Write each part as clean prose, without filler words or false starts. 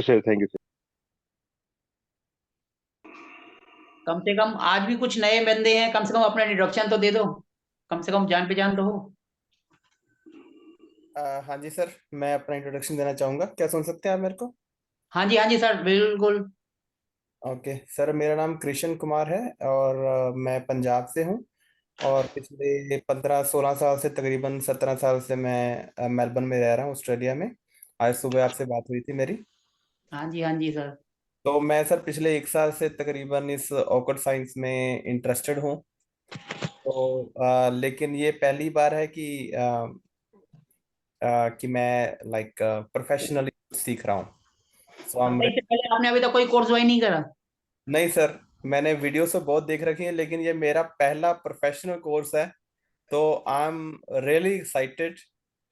Sir, thank you sir. कम से कम आज भी कुछ नए बंदे हैं, कम से कम अपना इंट्रोडक्शन तो दे दो। कम से कम जान पहचान तो हो। हाँ जी सर, मैं अपना इंट्रोडक्शन देना चाहूँगा। क्या सुन सकते हैं आप मेरे को? हाँ जी सर, बिल्कुल। ओके सर, मेरा नाम कृष्ण कुमार है और मैं पंजाब से हूँ। और पिछले 15-16 साल से, तकरीबन 17 साल से मैं मेलबर्न में रह रहा हूँ, ऑस्ट्रेलिया में। आज सुबह आपसे बात हुई थी मेरी। हाँ जी सर। तो मैं सर पिछले 1 साल से तकरीबन इस ऑकल्ट साइंस में इंटरेस्टेड हूँ। तो लेकिन ये पहली बार है कि मैं लाइक प्रोफेशनली सीख रहा हूँ। सो आई एम। अच्छा, इससे पहले आपने अभी तक कोई कोर्स ज्वाइन नहीं करा? नहीं सर, मैंने वीडियो तो बहुत देख रखी है, लेकिन ये मेरा पहला प्रोफेशनल कोर्स है। तो I am really excited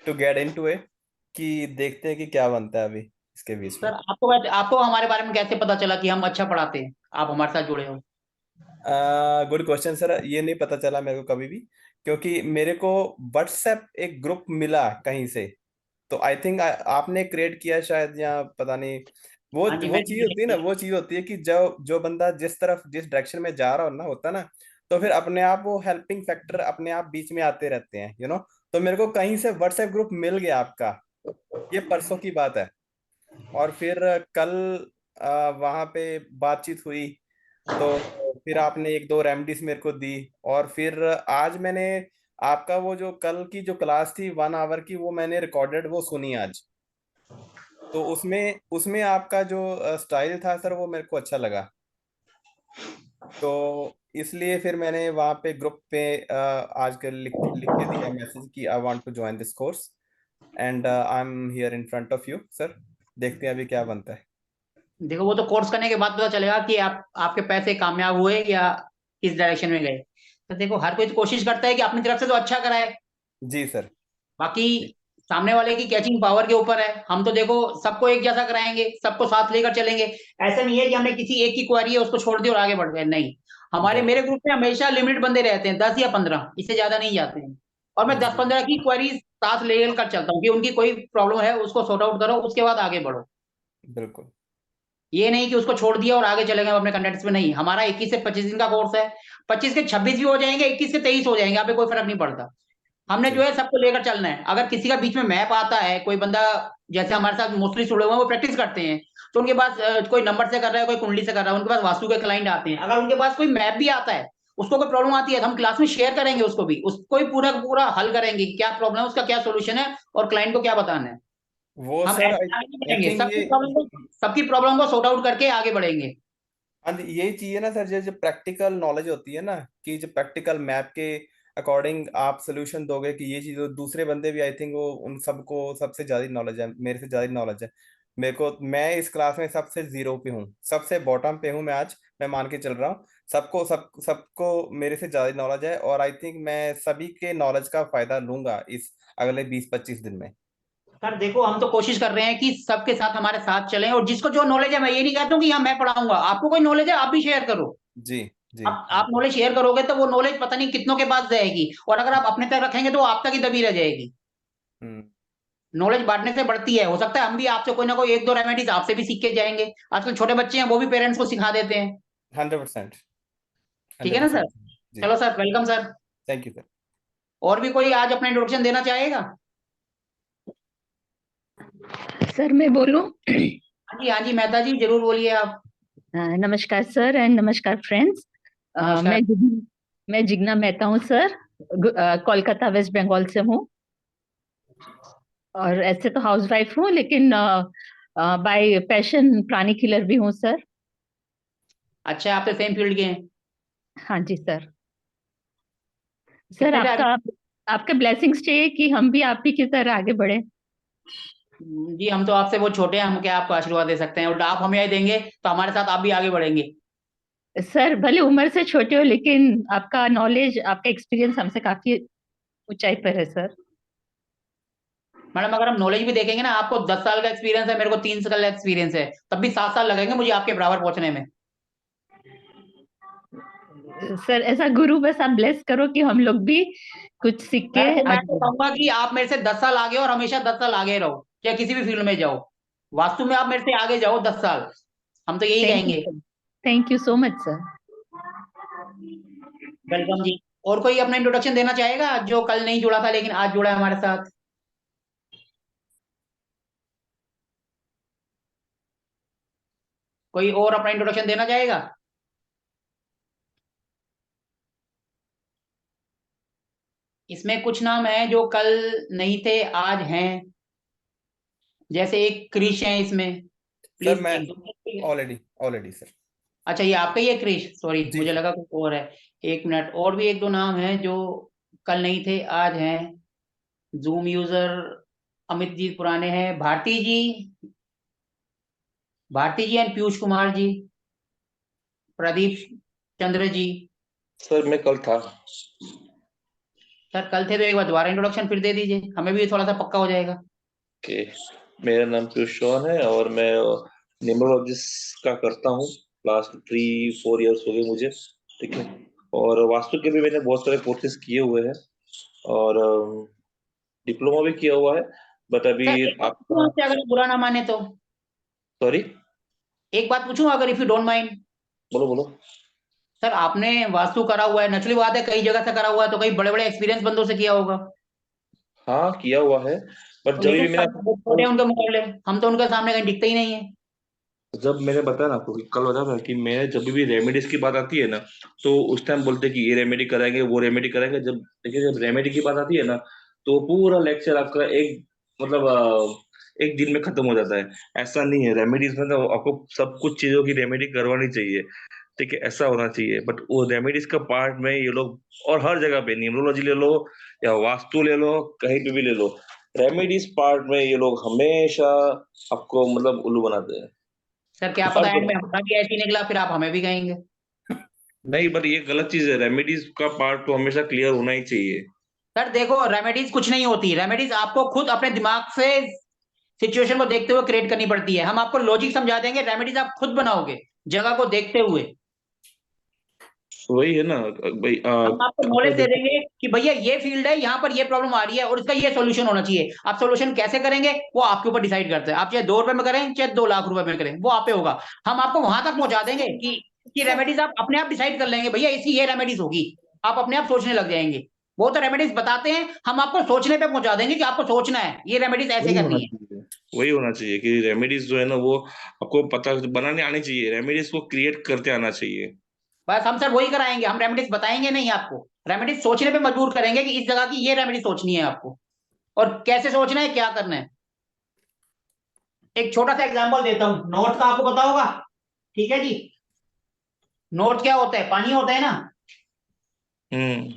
to get into it, कि देखते हैं कि क्या बनता है अभी इसके बीच में। सर, आपको हमारे बारे में कैसे पता चला कि हम अच्छा पढ़ाते हैं, आप हमारे साथ जुड़े हो? गुड क्वेश्चन सर, ये नहीं पता चला मेरे को कभी भी, क्योंकि मेरे को व्हाट्सएप एक ग्रुप मिला कहीं से। तो आई थिंक आपने क्रिएट किया शायद, या पता नहीं। वो हाँ जी, वो मैंने चीज होती है ना, भी। वो चीज होती है कि जो जो बंदा जिस तरफ, जिस डायरेक्शन में जा रहा हो ना, होता ना, तो फिर अपने आप वो हेल्पिंग फैक्टर अपने आप बीच में आते रहते हैं, तो मेरे को कहीं से व्हाट्सएप ग्रुप मिल गया आपका। ये परसों की बात है। और फिर कल वहां पे बातचीत हुई। तो फिर आपने एक दो रेमडीज मेरे को दी। और फिर आज मैंने आपका वो जो कल की जो क्लास थी 1 आवर की, वो मैंने रिकॉर्डेड वो सुनी आज। तो उसमें उसमें आपका जो स्टाइल था सर, वो मेरे को अच्छा लगा। तो इसलिए फिर मैंने वहाँ पे ग्रुप पे आज कल लिख लिख के दिया मैसेज कि I want to join this course, and I am here in front of you sir. देखते हैं अभी क्या बनता है। देखो, वो तो कोर्स करने के बाद पता चलेगा कि आपके पैसे कामयाब हुए या किस डायरेक्शन में गए। तो देखो, हर कोई तो कोशिश करता है कि अपनी तरफ से तो अच्छा कराए। जी सर। बाकी जी सामने वाले की कैचिंग पावर के ऊपर है। हम तो देखो सबको एक जैसा कराएंगे, सबको साथ लेकर चलेंगे। ऐसा नहीं है कि हमने किसी एक की क्वारी है उसको छोड़ दिया और आगे बढ़ गए, नहीं। हमारे बिल्कुल। मेरे ग्रुप में हमेशा लिमिट बंदे रहते हैं, 10 या 15, इससे ज्यादा नहीं जाते हैं। और मैं दस जी पंद्रह की क्वारी साथ लेकर चलता हूँ कि उनकी कोई प्रॉब्लम है उसको सॉर्ट आउट करो, उसके बाद आगे बढ़ो। बिल्कुल। ये नहीं कि उसको छोड़ दिया और आगे चले गए अपने कंटेंट्स में, नहीं। हमारा 21 से 25 दिन का कोर्स है। 25 के 26 भी हो जाएंगे, 21 के 23 हो जाएंगे, यहाँ पे कोई फर्क नहीं पड़ता। हमने जो जी है सबको लेकर चलना है। अगर किसी का बीच में मैप आता है, कोई बंदा जैसे हमारे साथ मोस्टली जुड़े हुए हैं, वो प्रैक्टिस करते हैं। तो उनके पास कोई नंबर से कर रहा है, कोई कुंडली से कर रहा है, उनके पास वास्तु के क्लाइंट आते हैं। अगर उनके पास कोई मैप भी आता है, उसको कोई प्रॉब्लम आती है, तो हम क्लास में शेयर करेंगे उसको भी, उसको भी पूरा का पूरा हल करेंगे कि क्या प्रॉब्लम है, उसका क्या सोल्यूशन है और क्लाइंट को क्या बताना है। वो हम सर, ऐसे आगे नहीं आई बढ़ेंगे, थिंक ये, सबकी प्रॉब्लम को सॉर्ट आउट करके आगे बढ़ेंगे। हाँ यही चीज है ना सर, जो जो प्रैक्टिकल नॉलेज होती है ना, कि जो प्रैक्टिकल मैप के अकॉर्डिंग आप सोल्यूशन दोगे, कि ये चीज दूसरे बंदे भी, आई थिंक वो उन सबको सबसे ज्यादा नॉलेज है, मेरे से ज्यादा नॉलेज है। मेरे को, मैं इस क्लास में सबसे जीरो पे हूँ, सबसे बॉटम पे हूँ मैं आज। मैं मान के चल रहा हूँ, सबको मेरे से ज्यादा नॉलेज है, और आई थिंक मैं सभी के नॉलेज का फायदा लूंगा इस अगले 20-25 दिन में। सर देखो, हम तो कोशिश कर रहे हैं कि सबके साथ हमारे साथ चलें, और जिसको जो नॉलेज है, मैं ये नहीं कहता हूँ कि हाँ मैं पढ़ाऊंगा, आपको कोई नॉलेज है आप भी शेयर करो। जी जी। आप नॉलेज शेयर करोगे तो वो नॉलेज पता नहीं कितनों के पास जाएगी, और अगर आप अपने तक रखेंगे तो वो आप तक ही दबी रह जाएगी। हम्म। नॉलेज बांटने से बढ़ती है। हो सकता है हम भी आपसे कोई ना कोई एक दो रेमेडीज आपसे भी सीख के जाएंगे। आजकल छोटे बच्चे हैं, वो भी पेरेंट्स को सिखा देते हैं। 100%। ठीक है हंड्रेड ना सर? परसेंट जी। चलो sir, welcome sir. Thank you sir. और भी कोई आज अपना इंट्रोडक्शन देना चाहेगा? सर मैं बोलूं? हाँ जी मेहता जी, जरूर बोलिए आप। नमस्कार सर एंड नमस्कार फ्रेंड्स। नमस्कार। मैं जिग्ना मेहता हूँ सर। कोलकाता वेस्ट बंगाल से हूँ। और ऐसे तो हाउसवाइफ हूँ, लेकिन बाय पैशन प्राणी किलर भी हूँ सर। अच्छा, आप तो सेम फील्ड के हैं। हाँ जी सर। सर कितने टाइम? आपके ब्लेसिंग्स चाहिए कि हम भी आप ही की तरह आगे बढ़े। जी, हम तो आपसे बहुत छोटे हैं, हम क्या आपको आशीर्वाद दे सकते हैं? उल्टा आप हमें देंगे तो हमारे साथ आप भी आगे बढ़ेंगे। सर भले उम्र से छोटे हो, लेकिन आपका नॉलेज, आपका एक्सपीरियंस हमसे काफी ऊंचाई पर है सर। मैडम, अगर हम नॉलेज भी देखेंगे ना, आपको 10 साल का एक्सपीरियंस है, मेरे को 3 साल का एक्सपीरियंस है, तब भी 7 साल लगेंगे मुझे आपके बराबर पहुंचने में। सर ऐसा गुरु बस आप ब्लेस करो कि हम लोग भी कुछ सीख के मैं तो आगे बढ़े। कहूंगा कि आप मेरे से 10 साल आगे हो और हमेशा 10 साल आगे रहो, चाहे किसी भी फील्ड में जाओ। वास्तु में आप मेरे से आगे जाओ 10 साल, हम तो यही कहेंगे। Thank you so much sir. Welcome जी। और कोई अपना इंट्रोडक्शन देना चाहेगा जो कल नहीं जुड़ा था लेकिन आज जुड़ा है हमारे साथ? कोई और अपना इंट्रोडक्शन देना चाहेगा? इसमें कुछ नाम है जो कल नहीं थे आज हैं, जैसे एक क्रिश है इसमें, सर प्लीज मैं एक दो। Already already sir. अच्छा, ये आपका ही है क्रिश, सॉरी जी मुझे सर। लगा कुछ और है। एक मिनट, और भी एक दो नाम है जो कल नहीं थे आज हैं। जूम यूजर अमित जी पुराने हैं, भारती जी, भारती जी एंड पीयूष कुमार जी, प्रदीप चंद्र जी। सर मैं कल था। सर कल थे तो एक बार दोबारा इंट्रोडक्शन फिर दे दीजिए, हमें भी थोड़ा सा पक्का हो जाएगा। के मेरा नाम पीयूष चौहान है और मैं न्यूमरोलॉजिस्ट का करता हूँ। लास्ट 3-4 इयर्स हो गए मुझे, ठीक है। और वास्तु के भी मैंने बहुत सारे कोर्सेज किए हुए हैं और डिप्लोमा भी किया हुआ है, बट अभी सर एक बात पूछूं आपका। आपसे, अगर बुरा ना माने तो? सॉरी। एक बात पूछूं अगर, इफ यू डोंट माइंड? बोलो बोलो। सर आपने वास्तु करा हुआ है, नेचुरली बात है, कई जगह से करा हुआ है, तो कई बड़े बड़े एक्सपीरियंस बंदों से किया होगा। हाँ किया हुआ है, बट तो जब लेकिन भी मैंने सब बहुत छोटे हैं उनके मुकाबले, हम तो उनके सामने कहीं दिखते ही नहीं है। जब मैंने बताया ना आपको कि कल बताया था कि मैं जब भी रेमेडीज की बात आती है ना, तो उस टाइम बोलते हैं कि ये रेमेडी कराएंगे वो रेमेडी कराएंगे। जब देखिए जब रेमेडी की बात आती है ना, तो पूरा लेक्चर आपका एक मतलब एक दिन में खत्म हो जाता है। ऐसा नहीं है, रेमेडीज में तो आपको सब कुछ चीजों की रेमेडी करवानी चाहिए, ठीक है, ऐसा होना चाहिए। बट वो रेमेडीज का पार्ट में ये लोग, और हर जगह पे न्यूमरोलॉजी ले लो या वास्तु ले लो, कहीं पे भी ले लो, रेमेडीज पार्ट में ये लोग हमेशा आपको मतलब उल्लू बनाते हैं। सर क्या हर पता एंड में जगह। हमारा भी ऐसे ही निकला, फिर आप हमें भी कहेंगे। नहीं, बट ये गलत चीज है, रेमेडीज का पार्ट तो हमेशा क्लियर होना ही चाहिए। सर देखो, रेमेडीज कुछ नहीं होती, रेमेडीज आपको खुद अपने दिमाग से सिचुएशन को देखते हुए क्रिएट करनी पड़ती है। हम आपको लॉजिक समझा देंगे, रेमेडीज आप खुद बनाओगे जगह को देखते हुए। वही है ना भाई। हम आपको आपने नॉलेज दे देखो। देंगे कि भैया ये फील्ड है, यहाँ पर ये प्रॉब्लम आ रही है और इसका ये सॉल्यूशन होना चाहिए। आप सॉल्यूशन कैसे करेंगे वो आपके ऊपर डिसाइड करते हैं, आप चाहे 2 रुपए में करें चाहे 2 लाख रुपए में करें, वो आप पे होगा। हम आपको वहां तक पहुंचा देंगे कि रेमेडीज आप अपने आप डिसाइड कर लेंगे, भैया इसकी ये रेमेडीज होगी, आप अपने आप सोचने लग जाएंगे। वो तो रेमेडीज बताते हैं, हम आपको सोचने पे पहुंचा देंगे कि आपको सोचना है ये रेमेडीज ऐसे वही होना करनी है। चाहिए, वही होना चाहिए कि रेमेडीज जो है ना वो आपको पता बनाने आनी चाहिए, रेमेडीज को क्रिएट करते आना चाहिए। बस हम सर वही कराएंगे, हम रेमेडीज बताएंगे नहीं आपको, रेमेडीज सोचने पे मजबूर करेंगे कि इस जगह की ये रेमेडी सोचनी है आपको, और कैसे सोचना है, क्या करना है। एक छोटा सा एग्जांपल देता हूं, नॉर्थ का आपको पता होगा, ठीक है जी। नॉर्थ क्या होता है? पानी होता है ना, हम्म।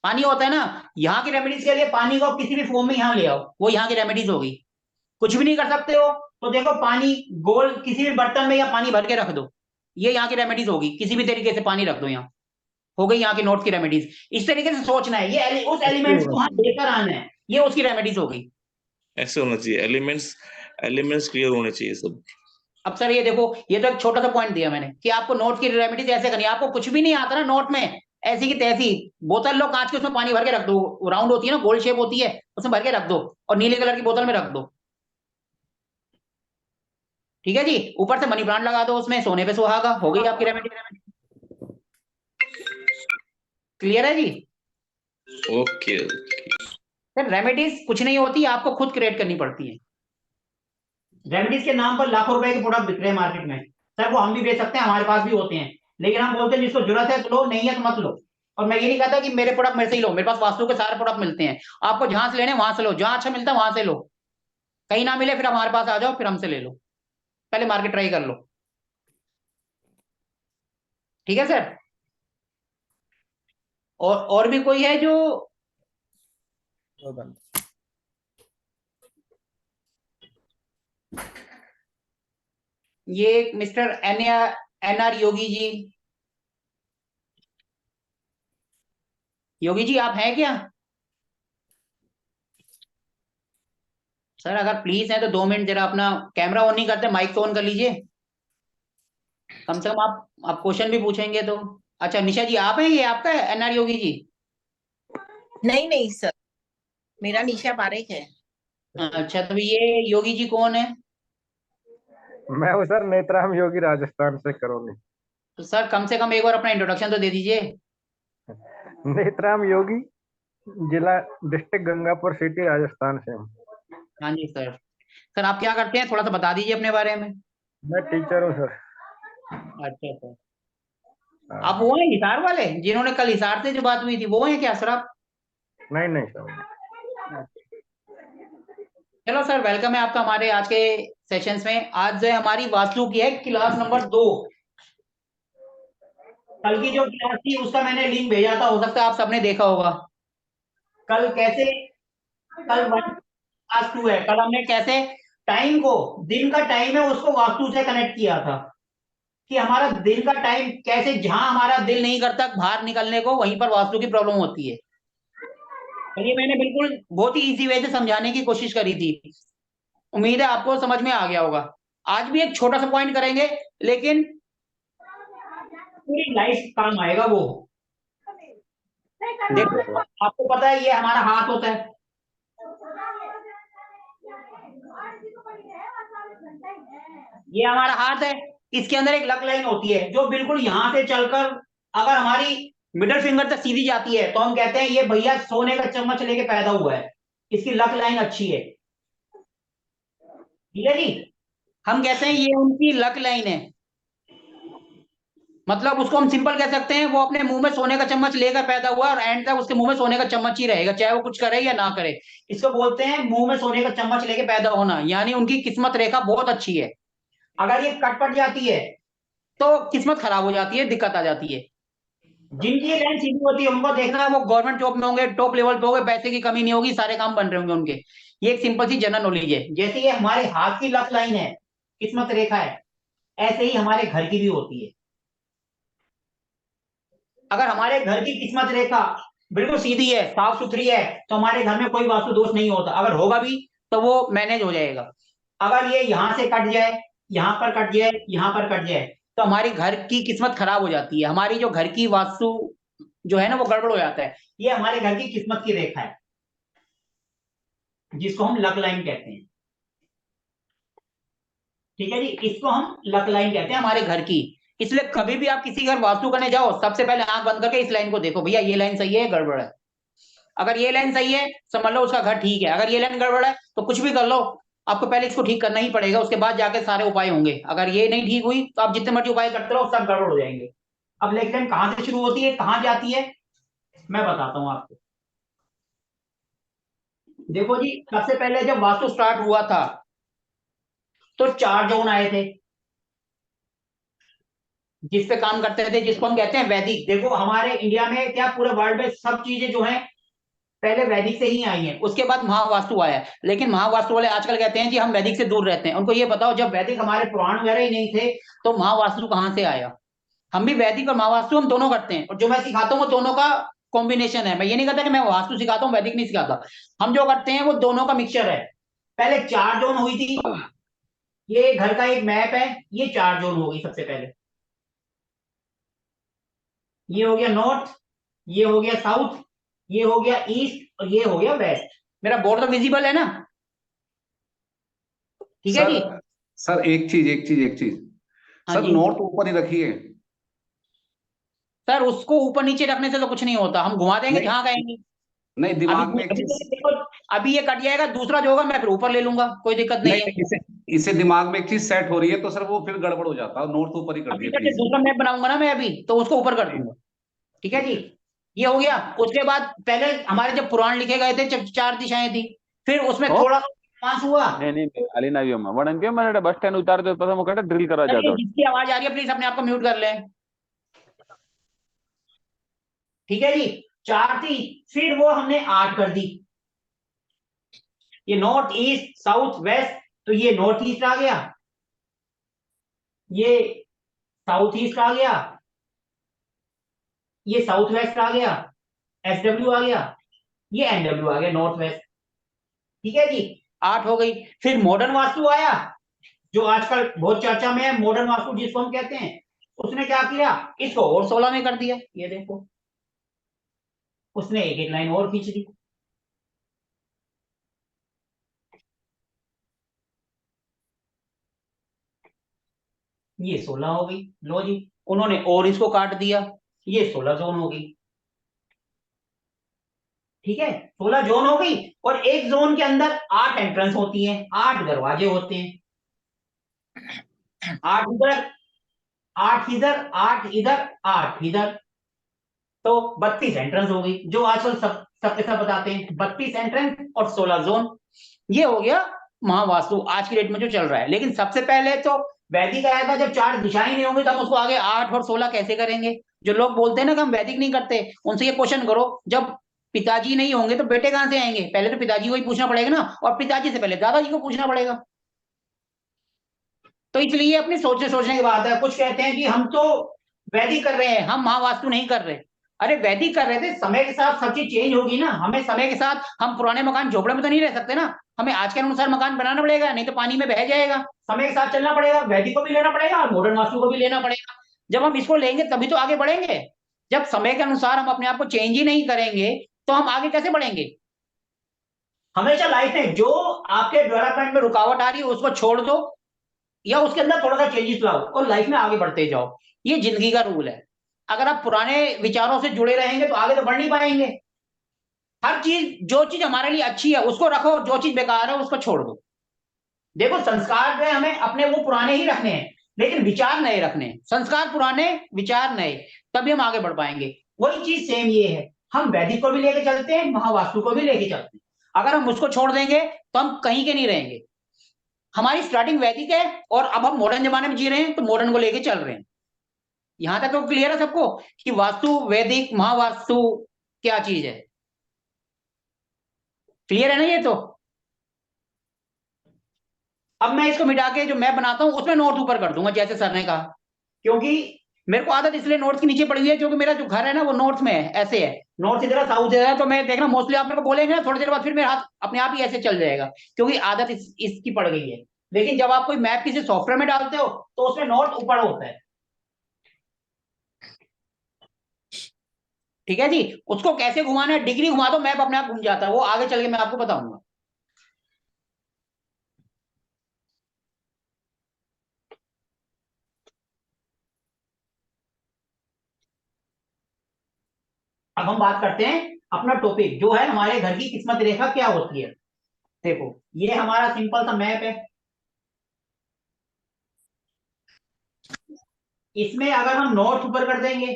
पानी होता है ना। यहाँ की रेमेडीज के लिए पानी को आप किसी भी फॉर्म में यहाँ ले आओ, वो यहाँ की रेमेडीज होगी। कुछ भी नहीं कर सकते हो तो देखो, पानी गोल किसी भी बर्तन में या पानी भर के रख दो, ये यहाँ की रेमेडीज होगी। किसी भी तरीके से पानी रख दो यहाँ, हो गई यहाँ की नॉर्थ की रेमेडीज। इस तरीके से सोचना है, ये उस ऐसे एलिमेंट्स होना को वहां चाहिए, लेकर आना है, ये उसकी रेमेडीज हो गई। ऐसे होना चाहिए, एलिमेंट्स एलिमेंट्स क्लियर होने चाहिए सब। अब सर ये देखो, ये तो एक छोटा सा पॉइंट दिया मैंने कि आपको नोट की रेमेडीज ऐसे करनी है। आपको कुछ भी नहीं आता ना नोट में, ऐसी की तैसी बोतल लो कांच की, उसमें पानी भर के रख दो, राउंड होती है ना, गोल शेप होती है, उसमें भर के रख दो और नीले कलर की बोतल में रख दो, ठीक है जी। ऊपर से मनी प्लांट लगा दो उसमें, सोने पे सुहागा, हो गई आपकी रेमेडी। क्लियर है जी? ओके। सर रेमेडीज कुछ नहीं होती, आपको खुद क्रिएट करनी पड़ती है। रेमेडीज के नाम पर लाखों रुपए के प्रोडक्ट बिक रहे हैं मार्केट में, सर वो हम भी बेच सकते हैं, हमारे पास भी होते हैं, लेकिन हम बोलते हैं जिसको जरूरत है तो लो, नहीं है तो मत लो। और मैं ये नहीं कहता कि मेरे प्रोडक्ट मेरे से ही लो, मेरे पास वास्तु के सारे प्रोडक्ट मिलते हैं, आपको जहां से लेने वहां से लो, जहां अच्छा मिलता है वहां से लो। कहीं ना मिले फिर हमारे पास आ जाओ, फिर हमसे ले लो, पहले मार्केट ट्राई कर लो, ठीक है सर। और भी कोई है जो? वो बंद। ये mister N R Yogi ji, Yogi ji आप हैं क्या? सर अगर प्लीज है तो 2 मिनट जरा अपना कैमरा ऑन नहीं करते, माइक तो ऑन कर लीजिए, कम से कम आप क्वेश्चन भी पूछेंगे तो। अच्छा निशा जी आप हैं, ये आपका है एन आर योगी जी? नहीं नहीं सर, मेरा निशा पारेख है। अच्छा तो ये योगी जी कौन है? मैं हूँ सर नेत्राम योगी, राजस्थान से, करौली। तो सर कम से कम एक बार अपना इंट्रोडक्शन तो दे दीजिए। नेत्राम योगी, जिला डिस्ट्रिक्ट गंगापुर सिटी, राजस्थान से हूँ। हाँ जी सर। सर आप क्या करते हैं, थोड़ा सा बता दीजिए अपने बारे में। मैं टीचर हूँ सर। अच्छा सर। हाँ। आप वो हैं हिसार वाले, जिन्होंने कल हिसार से जो बात हुई थी, वो हैं क्या सर आप? नहीं नहीं सर। चलो सर, वेलकम है आपका हमारे आज के सेशंस में। आज जो है हमारी वास्तु की है क्लास नंबर 2। कल की जो क्लास थी उसका मैंने लिंक भेजा था, हो सकता है आप सबने देखा होगा। कल कैसे, कल क्लास 2 है। कल हमने कैसे टाइम को, दिन का टाइम है उसको वास्तु से कनेक्ट किया था, कि हमारा दिन का टाइम कैसे, जहां हमारा दिल नहीं करता बाहर निकलने को, वहीं पर वास्तु की प्रॉब्लम होती है। तो ये मैंने बिल्कुल बहुत ही इजी वे से समझाने की कोशिश करी थी। उम्मीद है आपको समझ में आ गया होगा। आज भी एक छोटा सा पॉइंट करेंगे, लेकिन पूरी लाइफ काम आएगा वो। देखो आपको पता है ये हमारा हाथ होता है, ये हमारा हाथ है। इसके अंदर एक लक लाइन होती है जो बिल्कुल यहां से चलकर अगर हमारी मिडल फिंगर तक सीधी जाती है तो हम कहते हैं ये भैया सोने का चम्मच लेके पैदा हुआ है, इसकी लक लाइन अच्छी है। ठीक है जी, हम कहते हैं ये उनकी लक लाइन है। मतलब उसको हम सिंपल कह सकते हैं, वो अपने मुंह में सोने का चम्मच लेकर पैदा हुआ और एंड तक उसके मुंह में सोने का चम्मच ही रहेगा, चाहे वो कुछ करे या ना करे। इसको बोलते हैं मुंह में सोने का चम्मच लेके पैदा होना, यानी उनकी किस्मत रेखा बहुत अच्छी है। अगर ये कट पट जाती है तो किस्मत खराब हो जाती है, दिक्कत आ जाती है। जिनकी ये लाइन सीधी होती है उनको देखना है, वो गवर्नमेंट जॉब में होंगे, टॉप लेवल पे होंगे, पैसे की कमी नहीं होगी, सारे काम बन रहे होंगे उनके। ये एक सिंपल सी जनरल नॉलेज है। जैसे ये हमारे हाथ की लक लाइन है, किस्मत रेखा है, ऐसे ही हमारे घर की भी होती है। अगर हमारे घर की किस्मत रेखा बिल्कुल सीधी है, साफ सुथरी है, तो हमारे घर में कोई वास्तु दोष नहीं होता। अगर होगा भी तो वो मैनेज हो जाएगा। अगर ये यहां से कट जाए, यहां पर कट जाए, यहां पर कट जाए, तो हमारी घर की किस्मत खराब हो जाती है। हमारी जो घर की वास्तु जो है ना वो गड़बड़ हो जाता है। ये हमारे घर की किस्मत की रेखा है, जिसको हम लक लाइन कहते हैं। ठीक है जी, इसको हम लक लाइन कहते हैं हमारे घर की। इसलिए कभी भी आप किसी घर वास्तु करने जाओ, सबसे पहले आंख बंद करके इस लाइन को देखो, भैया ये लाइन सही है गड़बड़ है। अगर ये लाइन सही है समझ लो उसका घर ठीक है, अगर ये लाइन गड़बड़ है तो कुछ भी कर लो, आपको पहले इसको ठीक करना ही पड़ेगा, उसके बाद जाके सारे उपाय होंगे। अगर ये नहीं ठीक हुई तो आप जितने मर्जी उपाय करते रहो, सब गड़बड़ हो जाएंगे। अब लेकिन लाइन कहां से शुरू होती है, कहां जाती है, मैं बताता हूं आपको। देखो जी, सबसे पहले जब वास्तु स्टार्ट हुआ था तो 4 जोन आए थे जिस पे काम करते थे, जिसको हम कहते हैं वैदिक। देखो हमारे इंडिया में क्या, पूरे वर्ल्ड में सब चीजें जो है पहले वैदिक से ही आई हैं, उसके बाद महावास्तु आया। लेकिन महावास्तु वाले आजकल कहते हैं कि हम वैदिक से दूर रहते हैं। उनको ये बताओ, जब वैदिक हमारे पुराण वगैरह ही नहीं थे तो महावास्तु कहाँ से आया? हम भी वैदिक और महावास्तु हम दोनों करते हैं, और जो मैं सिखाता हूँ वो दोनों का कॉम्बिनेशन है। मैं ये नहीं कहता कि मैं वास्तु सिखाता हूँ वैदिक नहीं सिखाता, हम जो करते हैं वो दोनों का मिक्सचर है। पहले 4 जोन हुई थी, ये घर का एक मैप है, ये 4 जोन हो गई सबसे पहले। ये हो गया नॉर्थ, ये हो गया साउथ, ये हो गया ईस्ट, और ये हो गया वेस्ट। मेरा बोर्ड तो विजिबल है ना? ठीक है सर जी। सर एक चीज हाँ सर, जी नॉर्थ ऊपर ही रखिए। सर, उसको ऊपर नीचे रखने से तो कुछ नहीं होता, हम घुमा देंगे नहीं जहां कहेंगे। नहीं, अभी दिमाग में एक अभी चीज। देखो, अभी ये कट जाएगा, दूसरा जो होगा मैं फिर ऊपर ले लूंगा, कोई दिक्कत नहीं नहीं है। नहीं, इसे इसे दिमाग में एक चीज सेट हो रही है तो सर वो फिर गड़बड़ हो जाता है। नॉर्थ ऊपर ही कर अभी दिए जैसे प्लीज। दूसरा मैप बनाऊंगा ना मैं, अभी तो उसको ऊपर कर दूंगा। ठीक है जी, ये हो गया। उसके बाद पहले हमारे जब पुराण लिखे गए थे, जब 4 दिशाएं थी, फिर उसमें ओ थोड़ा सा एडवांस हुआ। नहीं नहीं नहीं अलीना भी अम्मा वड़न के मैंने बस स्टैंड उतार दो प्रथम कहते ड्रिल करा चलिए, जाता जिसकी आवाज आ रही है प्लीज अपने आप को म्यूट कर लें। ठीक है जी, 4 थी, फिर वो हमने 8 कर दी। ये नॉर्थ ईस्ट साउथ वेस्ट, तो ये नॉर्थ ईस्ट आ गया, ये साउथ ईस्ट आ गया, ये साउथ वेस्ट आ गया, एसडब्ल्यू आ गया, ये एनडब्ल्यू आ गया, नॉर्थ वेस्ट। ठीक है जी, 8 हो गई। फिर मॉडर्न वास्तु आया, जो आजकल बहुत चर्चा में है, मॉडर्न वास्तु जिसको हम कहते हैं। उसने क्या किया, इसको और 16 में कर दिया। ये देखो, उसने एक एक लाइन और खींच दी। ये 16 हो गई। लो जी, उन्होंने और इसको काट दिया, ये 16 जोन हो गई। ठीक है, 16 जोन हो गई, और एक जोन के अंदर 8 एंट्रेंस होती हैं, 8 दरवाजे होते हैं, 8 इधर, 8 इधर, 8 इधर, 8 इधर, तो 32 एंट्रेंस हो गई, जो आजकल सबके सब बताते हैं 32 एंट्रेंस और 16 जोन। ये हो गया महावास्तु आज की डेट में जो चल रहा है। लेकिन सबसे पहले तो वैदिक आया था, जब 4 दिशाएं नहीं होंगी तो हम उसको आगे 8 और 16 कैसे करेंगे। जो लोग बोलते हैं ना कि हम वैदिक नहीं करते, उनसे ये क्वेश्चन करो, जब पिताजी नहीं होंगे तो बेटे कहां से आएंगे? पहले तो पिताजी को ही पूछना पड़ेगा ना, और पिताजी से पहले दादाजी को पूछना पड़ेगा। तो इसलिए अपनी सोचने की बात है। कुछ कहते हैं कि हम तो वैदिक कर रहे हैं, हम महावास्तु नहीं कर रहे। अरे वैदिक कर रहे थे, समय के साथ सब चीज चेंज होगी ना। हमें समय के साथ, हम पुराने मकान झोपड़े में तो नहीं रह सकते ना, हमें आज के अनुसार मकान बनाना पड़ेगा, नहीं तो पानी में बह जाएगा। समय के साथ चलना पड़ेगा, वैदिक को भी लेना पड़ेगा और मॉडर्न वास्तु को भी लेना पड़ेगा। जब हम इसको लेंगे तभी तो आगे बढ़ेंगे। जब समय के अनुसार हम अपने आप को चेंज ही नहीं करेंगे तो हम आगे कैसे बढ़ेंगे। हमेशा लाइफ में जो आपके डेवलपमेंट में रुकावट आ रही है उसको छोड़ दो, या उसके अंदर थोड़ा सा चेंजेस लाओ और लाइफ में आगे बढ़ते जाओ। ये जिंदगी का रूल है। अगर आप पुराने विचारों से जुड़े रहेंगे तो आगे तो बढ़ नहीं पाएंगे। हर चीज, जो चीज हमारे लिए अच्छी है उसको रखो, जो चीज बेकार है उसको छोड़ दो। देखो संस्कार जो है हमें अपने वो पुराने ही रखने हैं, लेकिन विचार नए रखने हैं। संस्कार पुराने, विचार नए, तभी हम आगे बढ़ पाएंगे। वही चीज सेम ये है, हम वैदिक को भी लेके चलते हैं, महावास्तु को भी लेके चलते हैं। अगर हम उसको छोड़ देंगे तो हम कहीं के नहीं रहेंगे। हमारी स्टार्टिंग वैदिक है और अब हम मॉडर्न जमाने में जी रहे हैं तो मॉडर्न को लेके चल रहे हैं। यहां तक तो क्लियर है सबको कि वास्तु, वैदिक, महावास्तु क्या चीज है? क्लियर है ना ये तो? अब मैं इसको मिटा के जो मैं बनाता हूं उसमें नॉर्थ ऊपर कर दूंगा जैसे सर ने कहा, क्योंकि मेरे को आदत इसलिए नॉर्थ की नीचे पड़ी हुई है क्योंकि मेरा जो घर है ना वो नॉर्थ में है, ऐसे है, नॉर्थ इधर है, साउथ इधर है। तो मैं देखना मोस्टली आप मेरे को बोलेंगे ना, थोड़ी देर बाद फिर मेरा हाथ अपने आप ही ऐसे चल जाएगा, क्योंकि आदत इसकी पड़ गई है। लेकिन जब आप कोई मैप किसी सॉफ्टवेयर में डालते हो तो उसमें नॉर्थ ऊपर होता है। ठीक है जी, उसको कैसे घुमाना है, डिग्री घुमा दो मैप अपने आप घूम जाता है, वो आगे चल के मैं आपको बताऊंगा। अब हम बात करते हैं अपना टॉपिक जो है हमारे घर की किस्मत रेखा क्या होती है। देखो ये हमारा सिंपल सा मैप है। इसमें अगर हम नॉर्थ ऊपर कर देंगे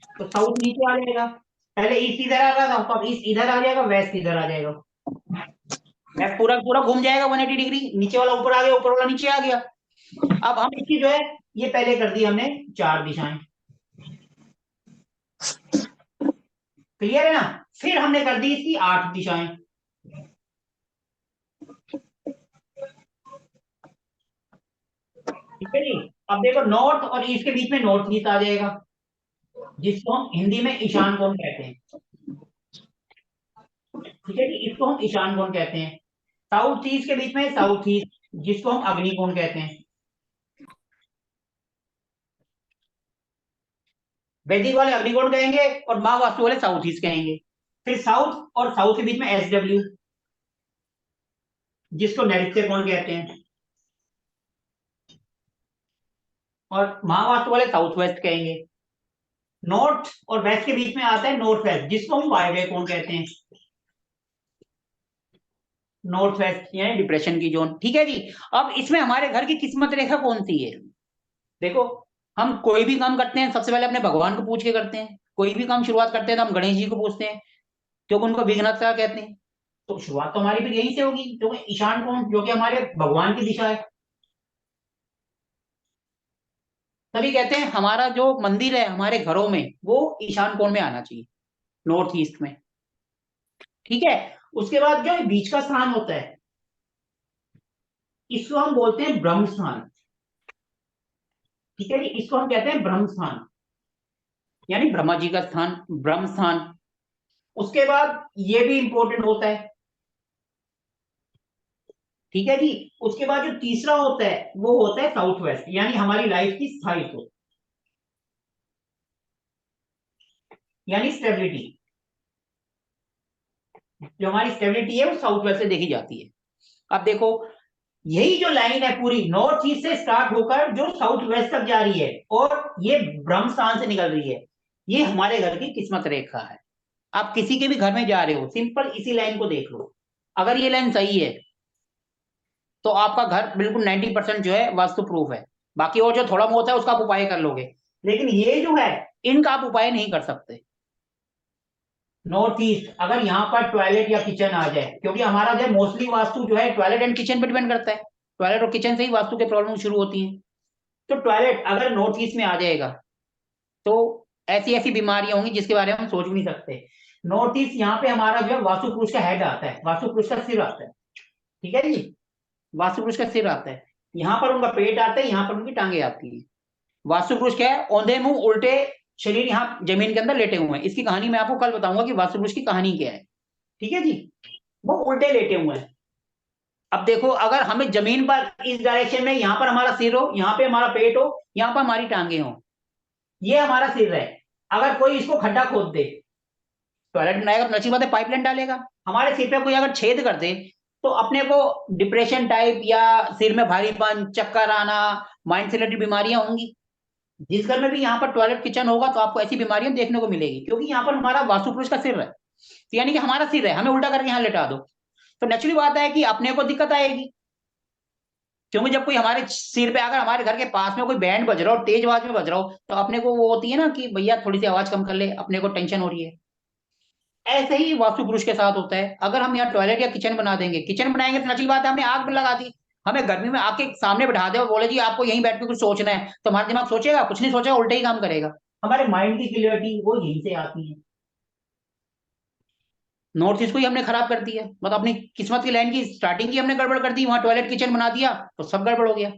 तो साउथ नीचे आ जाएगा। पहले ईस्ट इधर आ रहा था तो अब ईस्ट इधर आ जाएगा, वेस्ट इधर आ जाएगा। मैप पूरा पूरा घूम जाएगा 180 डिग्री, नीचे वाला ऊपर आ गया, ऊपर वाला नीचे आ गया। अब हम इसकी जो है ये पहले कर दी हमने 4 दिशाएं, क्लियर है ना। फिर हमने कर दी इसकी 8 दिशाएं। ठीक है जी। अब देखो नॉर्थ और ईस्ट के बीच में नॉर्थ ईस्ट आ जाएगा, जिसको हम हिंदी में ईशान कोण कहते हैं। ठीक है जी, इसको हम ईशान कोण कहते हैं। साउथ ईस्ट के बीच में साउथ ईस्ट, जिसको हम अग्नि कोण कहते हैं। वैदिक वाले अग्निकोण कहेंगे और महावास्तु वाले साउथ ईस्ट कहेंगे। फिर साउथ और साउथ के बीच में SW, जिसको नैऋत्य कोण कहते हैं, और महावास्तु वाले साउथ वेस्ट कहेंगे। नॉर्थ और वेस्ट के बीच में आता है नॉर्थ वेस्ट, जिसको हम वायव्य कोण कहते हैं। नॉर्थ वेस्ट यानी डिप्रेशन की जोन। ठीक है जी। अब इसमें हमारे घर की किस्मत रेखा कौन सी है? देखो हम कोई भी काम करते हैं सबसे पहले अपने भगवान को पूछ के करते हैं। कोई भी काम शुरुआत करते हैं तो हम गणेश जी को पूछते हैं, क्योंकि उनको विघ्नहर्ता कहते हैं। तो शुरुआत तो हमारी भी यहीं से होगी, क्योंकि ईशान कोण जो कि हमारे भगवान की दिशा है। तभी कहते हैं हमारा जो मंदिर है हमारे घरों में वो ईशान कोण में आना चाहिए, नॉर्थ ईस्ट में। ठीक है। उसके बाद जो बीच का स्थान होता है इसको हम बोलते हैं ब्रह्म स्थान। ठीक है जी, इसको हम कहते हैं ब्रह्म स्थान, यानी ब्रह्मा जी का स्थान, ब्रह्म स्थान। उसके बाद ये भी इंपॉर्टेंट होता है। ठीक है जी। उसके बाद जो तीसरा होता है वो होता है साउथ वेस्ट, यानी हमारी लाइफ की स्थायित्व, यानी स्टेबिलिटी। जो हमारी स्टेबिलिटी है वो साउथ वेस्ट से देखी जाती है। अब देखो यही जो लाइन है पूरी नॉर्थ ईस्ट से स्टार्ट होकर जो साउथ वेस्ट तक जा रही है और ये ब्रह्म स्थान से निकल रही है, ये हमारे घर की किस्मत रेखा है। आप किसी के भी घर में जा रहे हो, सिंपल इसी लाइन को देख लो, अगर ये लाइन सही है तो आपका घर बिल्कुल 90% जो है वास्तु प्रूफ है। बाकी और जो थोड़ा बहुत है उसका आप उपाय कर लोगे, लेकिन ये जो है इनका आप उपाय नहीं कर सकते। नॉर्थ ईस्ट अगर यहाँ पर टॉयलेट या किचन आ जाए, क्योंकि हमारा जो मोस्टली वास्तु जो है टॉयलेट एंड किचन पर डिपेंड करता है, टॉयलेट और किचन से ही वास्तु के प्रॉब्लम शुरू होती है। तो टॉयलेट अगर नॉर्थ ईस्ट में आ जाएगा तो ऐसी ऐसी बीमारियां होंगी जिसके बारे में हम सोच भी नहीं सकते। नॉर्थ ईस्ट यहाँ पे हमारा जो है वास्तु पुरुष का हेड आता है, वास्तु पुरुष का सिर आता है, ठीक है जी, वास्तु पुरुष का सिर आता है, यहाँ पर उनका पेट आता है, यहाँ पर उनकी टांगे आती है। वास्तु पुरुष क्या है, औंधे मुंह उल्टे शरीर यहाँ जमीन के अंदर लेटे हुए हैं। इसकी कहानी मैं आपको कल बताऊंगा कि वास्तु पुरुष की कहानी क्या है, ठीक है जी। वो उल्टे लेटे हुए हैं। अब देखो, अगर हमें जमीन पर इस डायरेक्शन में यहाँ पर हमारा सिर हो, यहाँ पे हमारा पेट हो, यहाँ पर हमारी टांगे हो, ये हमारा सिर है। अगर कोई इसको खड्डा खोद दे, टॉयलेट बनाएगा तो नची बात है पाइपलाइन डालेगा, हमारे सिर पे कोई अगर छेद कर दे तो अपने को डिप्रेशन टाइप या सिर में भारीपन, चक्कर आना, माइंड से रिलेटेड बीमारियां होंगी। जिस घर में भी यहाँ पर टॉयलेट किचन होगा तो आपको ऐसी बीमारियां देखने को मिलेगी, क्योंकि यहाँ पर हमारा वास्तु पुरुष का सिर है, तो यानी कि हमारा सिर है, हमें उल्टा करके यहाँ लेटा दो तो नेचुरली बात है कि अपने को दिक्कत आएगी। क्योंकि जब कोई हमारे सिर पे, अगर हमारे घर के पास में कोई बैंड बज रहा हो, तेज आवाज में बज रहा हो, तो अपने को वो होती है ना कि भैया थोड़ी सी आवाज कम कर ले, अपने को टेंशन हो रही है। ऐसे ही वास्तु पुरुष के साथ होता है। अगर हम यहाँ टॉयलेट या किचन बना देंगे, किचन बनाएंगे तो नेचुरल बात है हमने आग लगा दी, हमें गर्मी में आके सामने बैठा दे और बोले जी आपको यहीं बैठ के कुछ सोचना है, तो हमारा दिमाग सोचेगा? कुछ नहीं सोचेगा, उल्टे ही काम करेगा। हमारे माइंड की क्लियरिटी वो यहीं से आती है। नॉर्थ ईस्ट को ही हमने खराब कर दिया, मतलब अपनी किस्मत की लाइन की स्टार्टिंग की हमने गड़बड़ कर दी, वहां टॉयलेट किचन बना दिया तो सब गड़बड़ हो गया।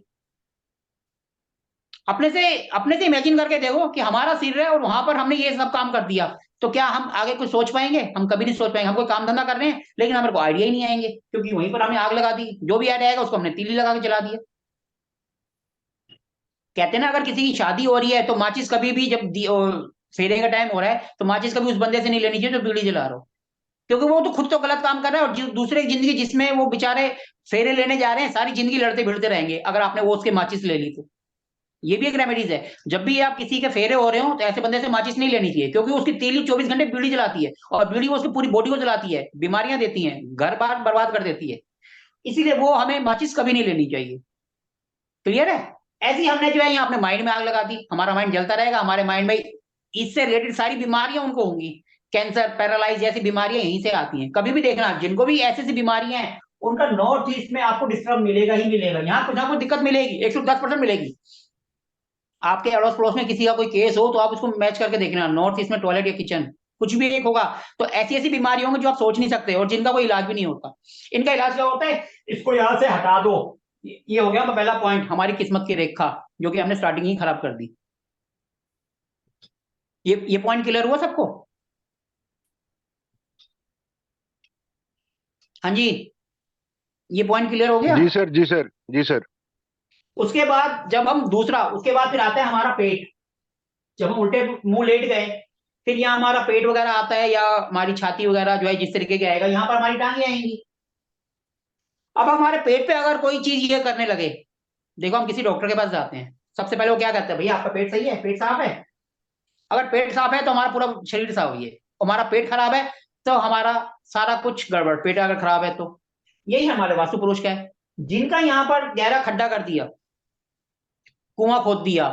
अपने से इमेजिन करके देखो कि हमारा सिर है और वहां पर हमने ये सब काम कर दिया, तो क्या हम आगे कुछ सोच पाएंगे? हम कभी नहीं सोच पाएंगे। हम कोई काम धंधा कर रहे हैं लेकिन हमारे को आइडिया ही नहीं आएंगे, क्योंकि वहीं पर हमने आग लगा दी, जो भी आइडिया आएगा उसको हमने तीली लगा के चला दिया। कहते हैं ना, अगर किसी की शादी हो रही है तो माचिस कभी भी जब फेरे का टाइम हो रहा है तो माचिस कभी उस बंदे से नहीं लेनी चाहिए जो बीड़ी जला रहा हो, क्योंकि वो तो खुद तो गलत काम कर रहा है और दूसरे की जिंदगी जिसमें वो बेचारे फेरे लेने जा रहे हैं सारी जिंदगी लड़ते भिड़ते रहेंगे अगर आपने वो उसके माचिस ले ली तो। ये भी एक रेमेडीज है। जब भी आप किसी के फेरे हो रहे हो तो ऐसे बंदे से माचिस नहीं लेनी चाहिए, क्योंकि उसकी तीली 24 घंटे बीड़ी जलाती है और बीड़ी वो उसकी पूरी बॉडी को जलाती है, बीमारियां देती है, घर बार बर्बाद कर देती है। इसीलिए वो हमें माचिस कभी नहीं लेनी चाहिए। क्लियर है? ऐसे ही हमने जो है यहाँ अपने माइंड में आग लगा दी, हमारा माइंड जलता रहेगा, हमारे माइंड में इससे रिलेटेड सारी बीमारियां उनको होंगी। कैंसर, पैरालाइज जैसी बीमारियां यहीं से आती हैं। कभी भी देखना जिनको भी ऐसी बीमारियां हैं उनका नॉर्थ ईस्ट में आपको डिस्टर्ब मिलेगा ही मिलेगा, यहाँ कुछ ना कुछ दिक्कत मिलेगी, 110% मिलेगी। आपके अड़ोस पड़ोस में किसी का कोई केस हो तो आप उसको मैच करके देखना, नॉर्थ ईस्ट में टॉयलेट या किचन कुछ भी एक होगा तो ऐसी ऐसी बीमारी होंगी जो आप सोच नहीं सकते और जिनका कोई इलाज भी नहीं होता। इनका इलाज क्या होता है? इसको यहां से हटा दो। ये हो गया पहला पॉइंट, हमारी किस्मत की रेखा जो कि हमने स्टार्टिंग ही खराब कर दी। ये पॉइंट क्लियर हुआ सबको? हाँ जी, ये पॉइंट क्लियर हो गया? जी सर, जी सर, जी सर। उसके बाद जब हम उसके बाद फिर आता है हमारा पेट। जब हम उल्टे मुंह लेट गए फिर यहाँ हमारा पेट वगैरह आता है या हमारी छाती वगैरह जो है जिस तरीके के आएगा, यहाँ पर हमारी टांगे आएंगी। अब हमारे पेट पे अगर कोई चीज ये करने लगे, देखो हम किसी डॉक्टर के पास जाते हैं, सबसे पहले वो क्या कहते हैं, भैया आपका पेट सही है, पेट साफ है? अगर पेट साफ है तो हमारा पूरा शरीर साफ है, हमारा पेट खराब है तो हमारा सारा कुछ गड़बड़। पेट अगर खराब है तो यही हमारे वास्तु पुरुष का है। जिनका यहाँ पर गहरा खड्डा कर दिया, कुआं खोद दिया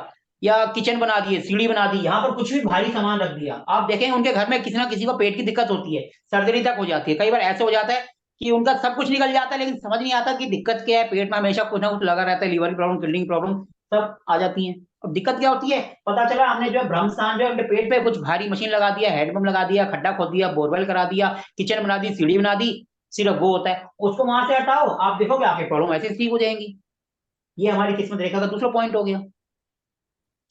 या किचन बना दिए, सीढ़ी बना दी, यहाँ पर कुछ भी भारी सामान रख दिया, आप देखेंगे उनके घर में किसी ना किसी को पेट की दिक्कत होती है, सर्जरी तक हो जाती है। कई बार ऐसे हो जाता है कि उनका सब कुछ निकल जाता है लेकिन समझ नहीं आता कि दिक्कत क्या है। पेट में हमेशा कुछ ना कुछ लगा रहता है, लीवर की प्रॉब्लम, किडनी की प्रॉब्लम सब आ जाती है। अब दिक्कत क्या होती है? पता चला हमने जो है ब्रह्म स्थान जो है उनके पेट पे कुछ भारी मशीन लगा दिया, हेडपंप लगा दिया, खड्डा खोद दिया, बोरवेल करा दिया, किचन बना दी, सीढ़ी बना दी, सिर्फ वो होता है। उसको वहां से हटाओ, आप देखोगे आपकी प्रॉब्लम ऐसे ठीक हो जाएंगी। ये हमारी किस्मत रेखा का दूसरा पॉइंट हो गया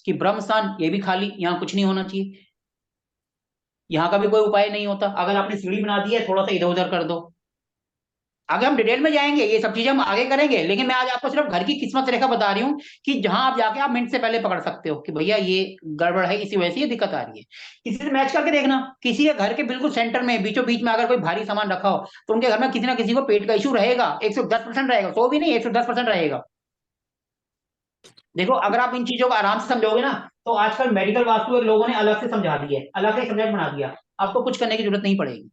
कि ब्रह्म स्थान ये भी खाली, यहाँ कुछ नहीं होना चाहिए, यहाँ का भी कोई उपाय नहीं होता। अगर आपने सीढ़ी बना दी है थोड़ा सा इधर उधर कर दो, आगे हम डिटेल में जाएंगे, ये सब चीजें हम आगे करेंगे, लेकिन मैं आज आपको सिर्फ घर की किस्मत रेखा बता रही हूँ कि जहां आप जाके आप मिनट से पहले पकड़ सकते हो कि भैया ये गड़बड़ है, इसी वजह से ये दिक्कत आ रही है। किसी से मैच करके देखना, किसी के घर के बिल्कुल सेंटर में बीचों बीच में अगर कोई भारी सामान रखा हो तो उनके घर में किसी ना किसी को पेट का इशू रहेगा, 110% रहेगा, 100 भी नहीं 110% रहेगा। देखो अगर आप इन चीजों को आराम से समझोगे ना, तो आजकल मेडिकल वास्तु एक लोगों ने अलग से समझा दिया है, अलग से सब्जेक्ट बना दिया, आपको कुछ करने की जरूरत नहीं पड़ेगी।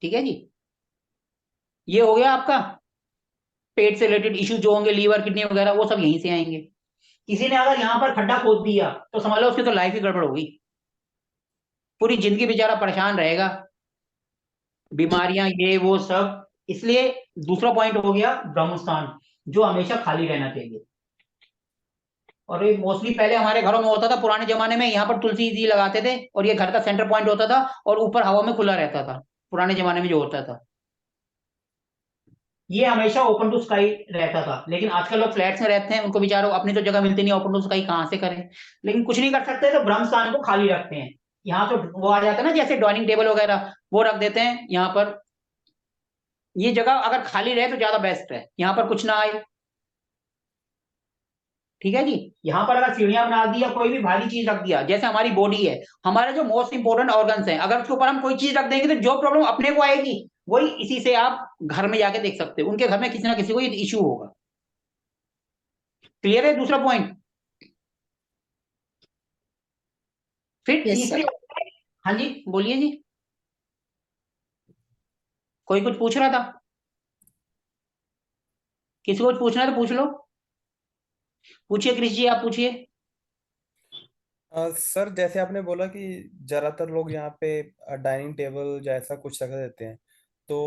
ठीक है जी, ये हो गया आपका पेट से रिलेटेड इश्यू जो होंगे, लीवर किडनी वगैरह, वो सब यहीं से आएंगे। किसी ने अगर यहाँ पर खड्डा खोद दिया तो समझ लो उसकी तो लाइफ ही गड़बड़ होगी, पूरी जिंदगी बेचारा परेशान रहेगा, बीमारियां ये वो सब। इसलिए दूसरा पॉइंट हो गया ब्रह्म स्थान, जो हमेशा खाली रहना चाहिए। और ये मोस्टली पहले हमारे घरों में होता था, पुराने जमाने में यहाँ पर तुलसी जी लगाते थे और ये घर का सेंटर पॉइंट होता था और ऊपर हवा में खुला रहता था, पुराने जमाने में जो होता था ये हमेशा ओपन टू स्काई रहता था। लेकिन आजकल लोग फ्लैट्स में रहते हैं, उनको बेचारों अपनी तो जगह मिलती नहीं, ओपन टू स्काई कहाँ से करें, लेकिन कुछ नहीं कर सकते तो ब्रह्म स्थान को खाली रखते हैं। यहाँ तो वो आ जाता है ना, जैसे डाइनिंग टेबल वगैरह वो रख देते हैं यहाँ पर, ये जगह अगर खाली रहे तो ज्यादा बेस्ट है, यहाँ पर कुछ ना आए। ठीक है जी, यहाँ पर अगर सीढ़ियां बना दी या कोई भी भारी चीज रख दिया, जैसे हमारी बॉडी है, हमारे जो मोस्ट इंपोर्टेंट ऑर्गन्स हैं, अगर उसके ऊपर हम कोई चीज रख देंगे तो जो प्रॉब्लम अपने को आएगी वही इसी से आप घर में जाके देख सकते हो, उनके घर में किसी ना किसी को ये इश्यू होगा। क्लियर है दूसरा पॉइंट? फिर Yes, तीसरी, sir. हाँ जी बोलिए जी, कोई कुछ पूछ रहा था? किसी को कुछ पूछना है तो पूछ लो, पूछिए कृषि जी, आप पूछिए। सर जैसे आपने बोला कि ज्यादातर लोग यहाँ पे डाइनिंग टेबल जैसा कुछ रख देते हैं, तो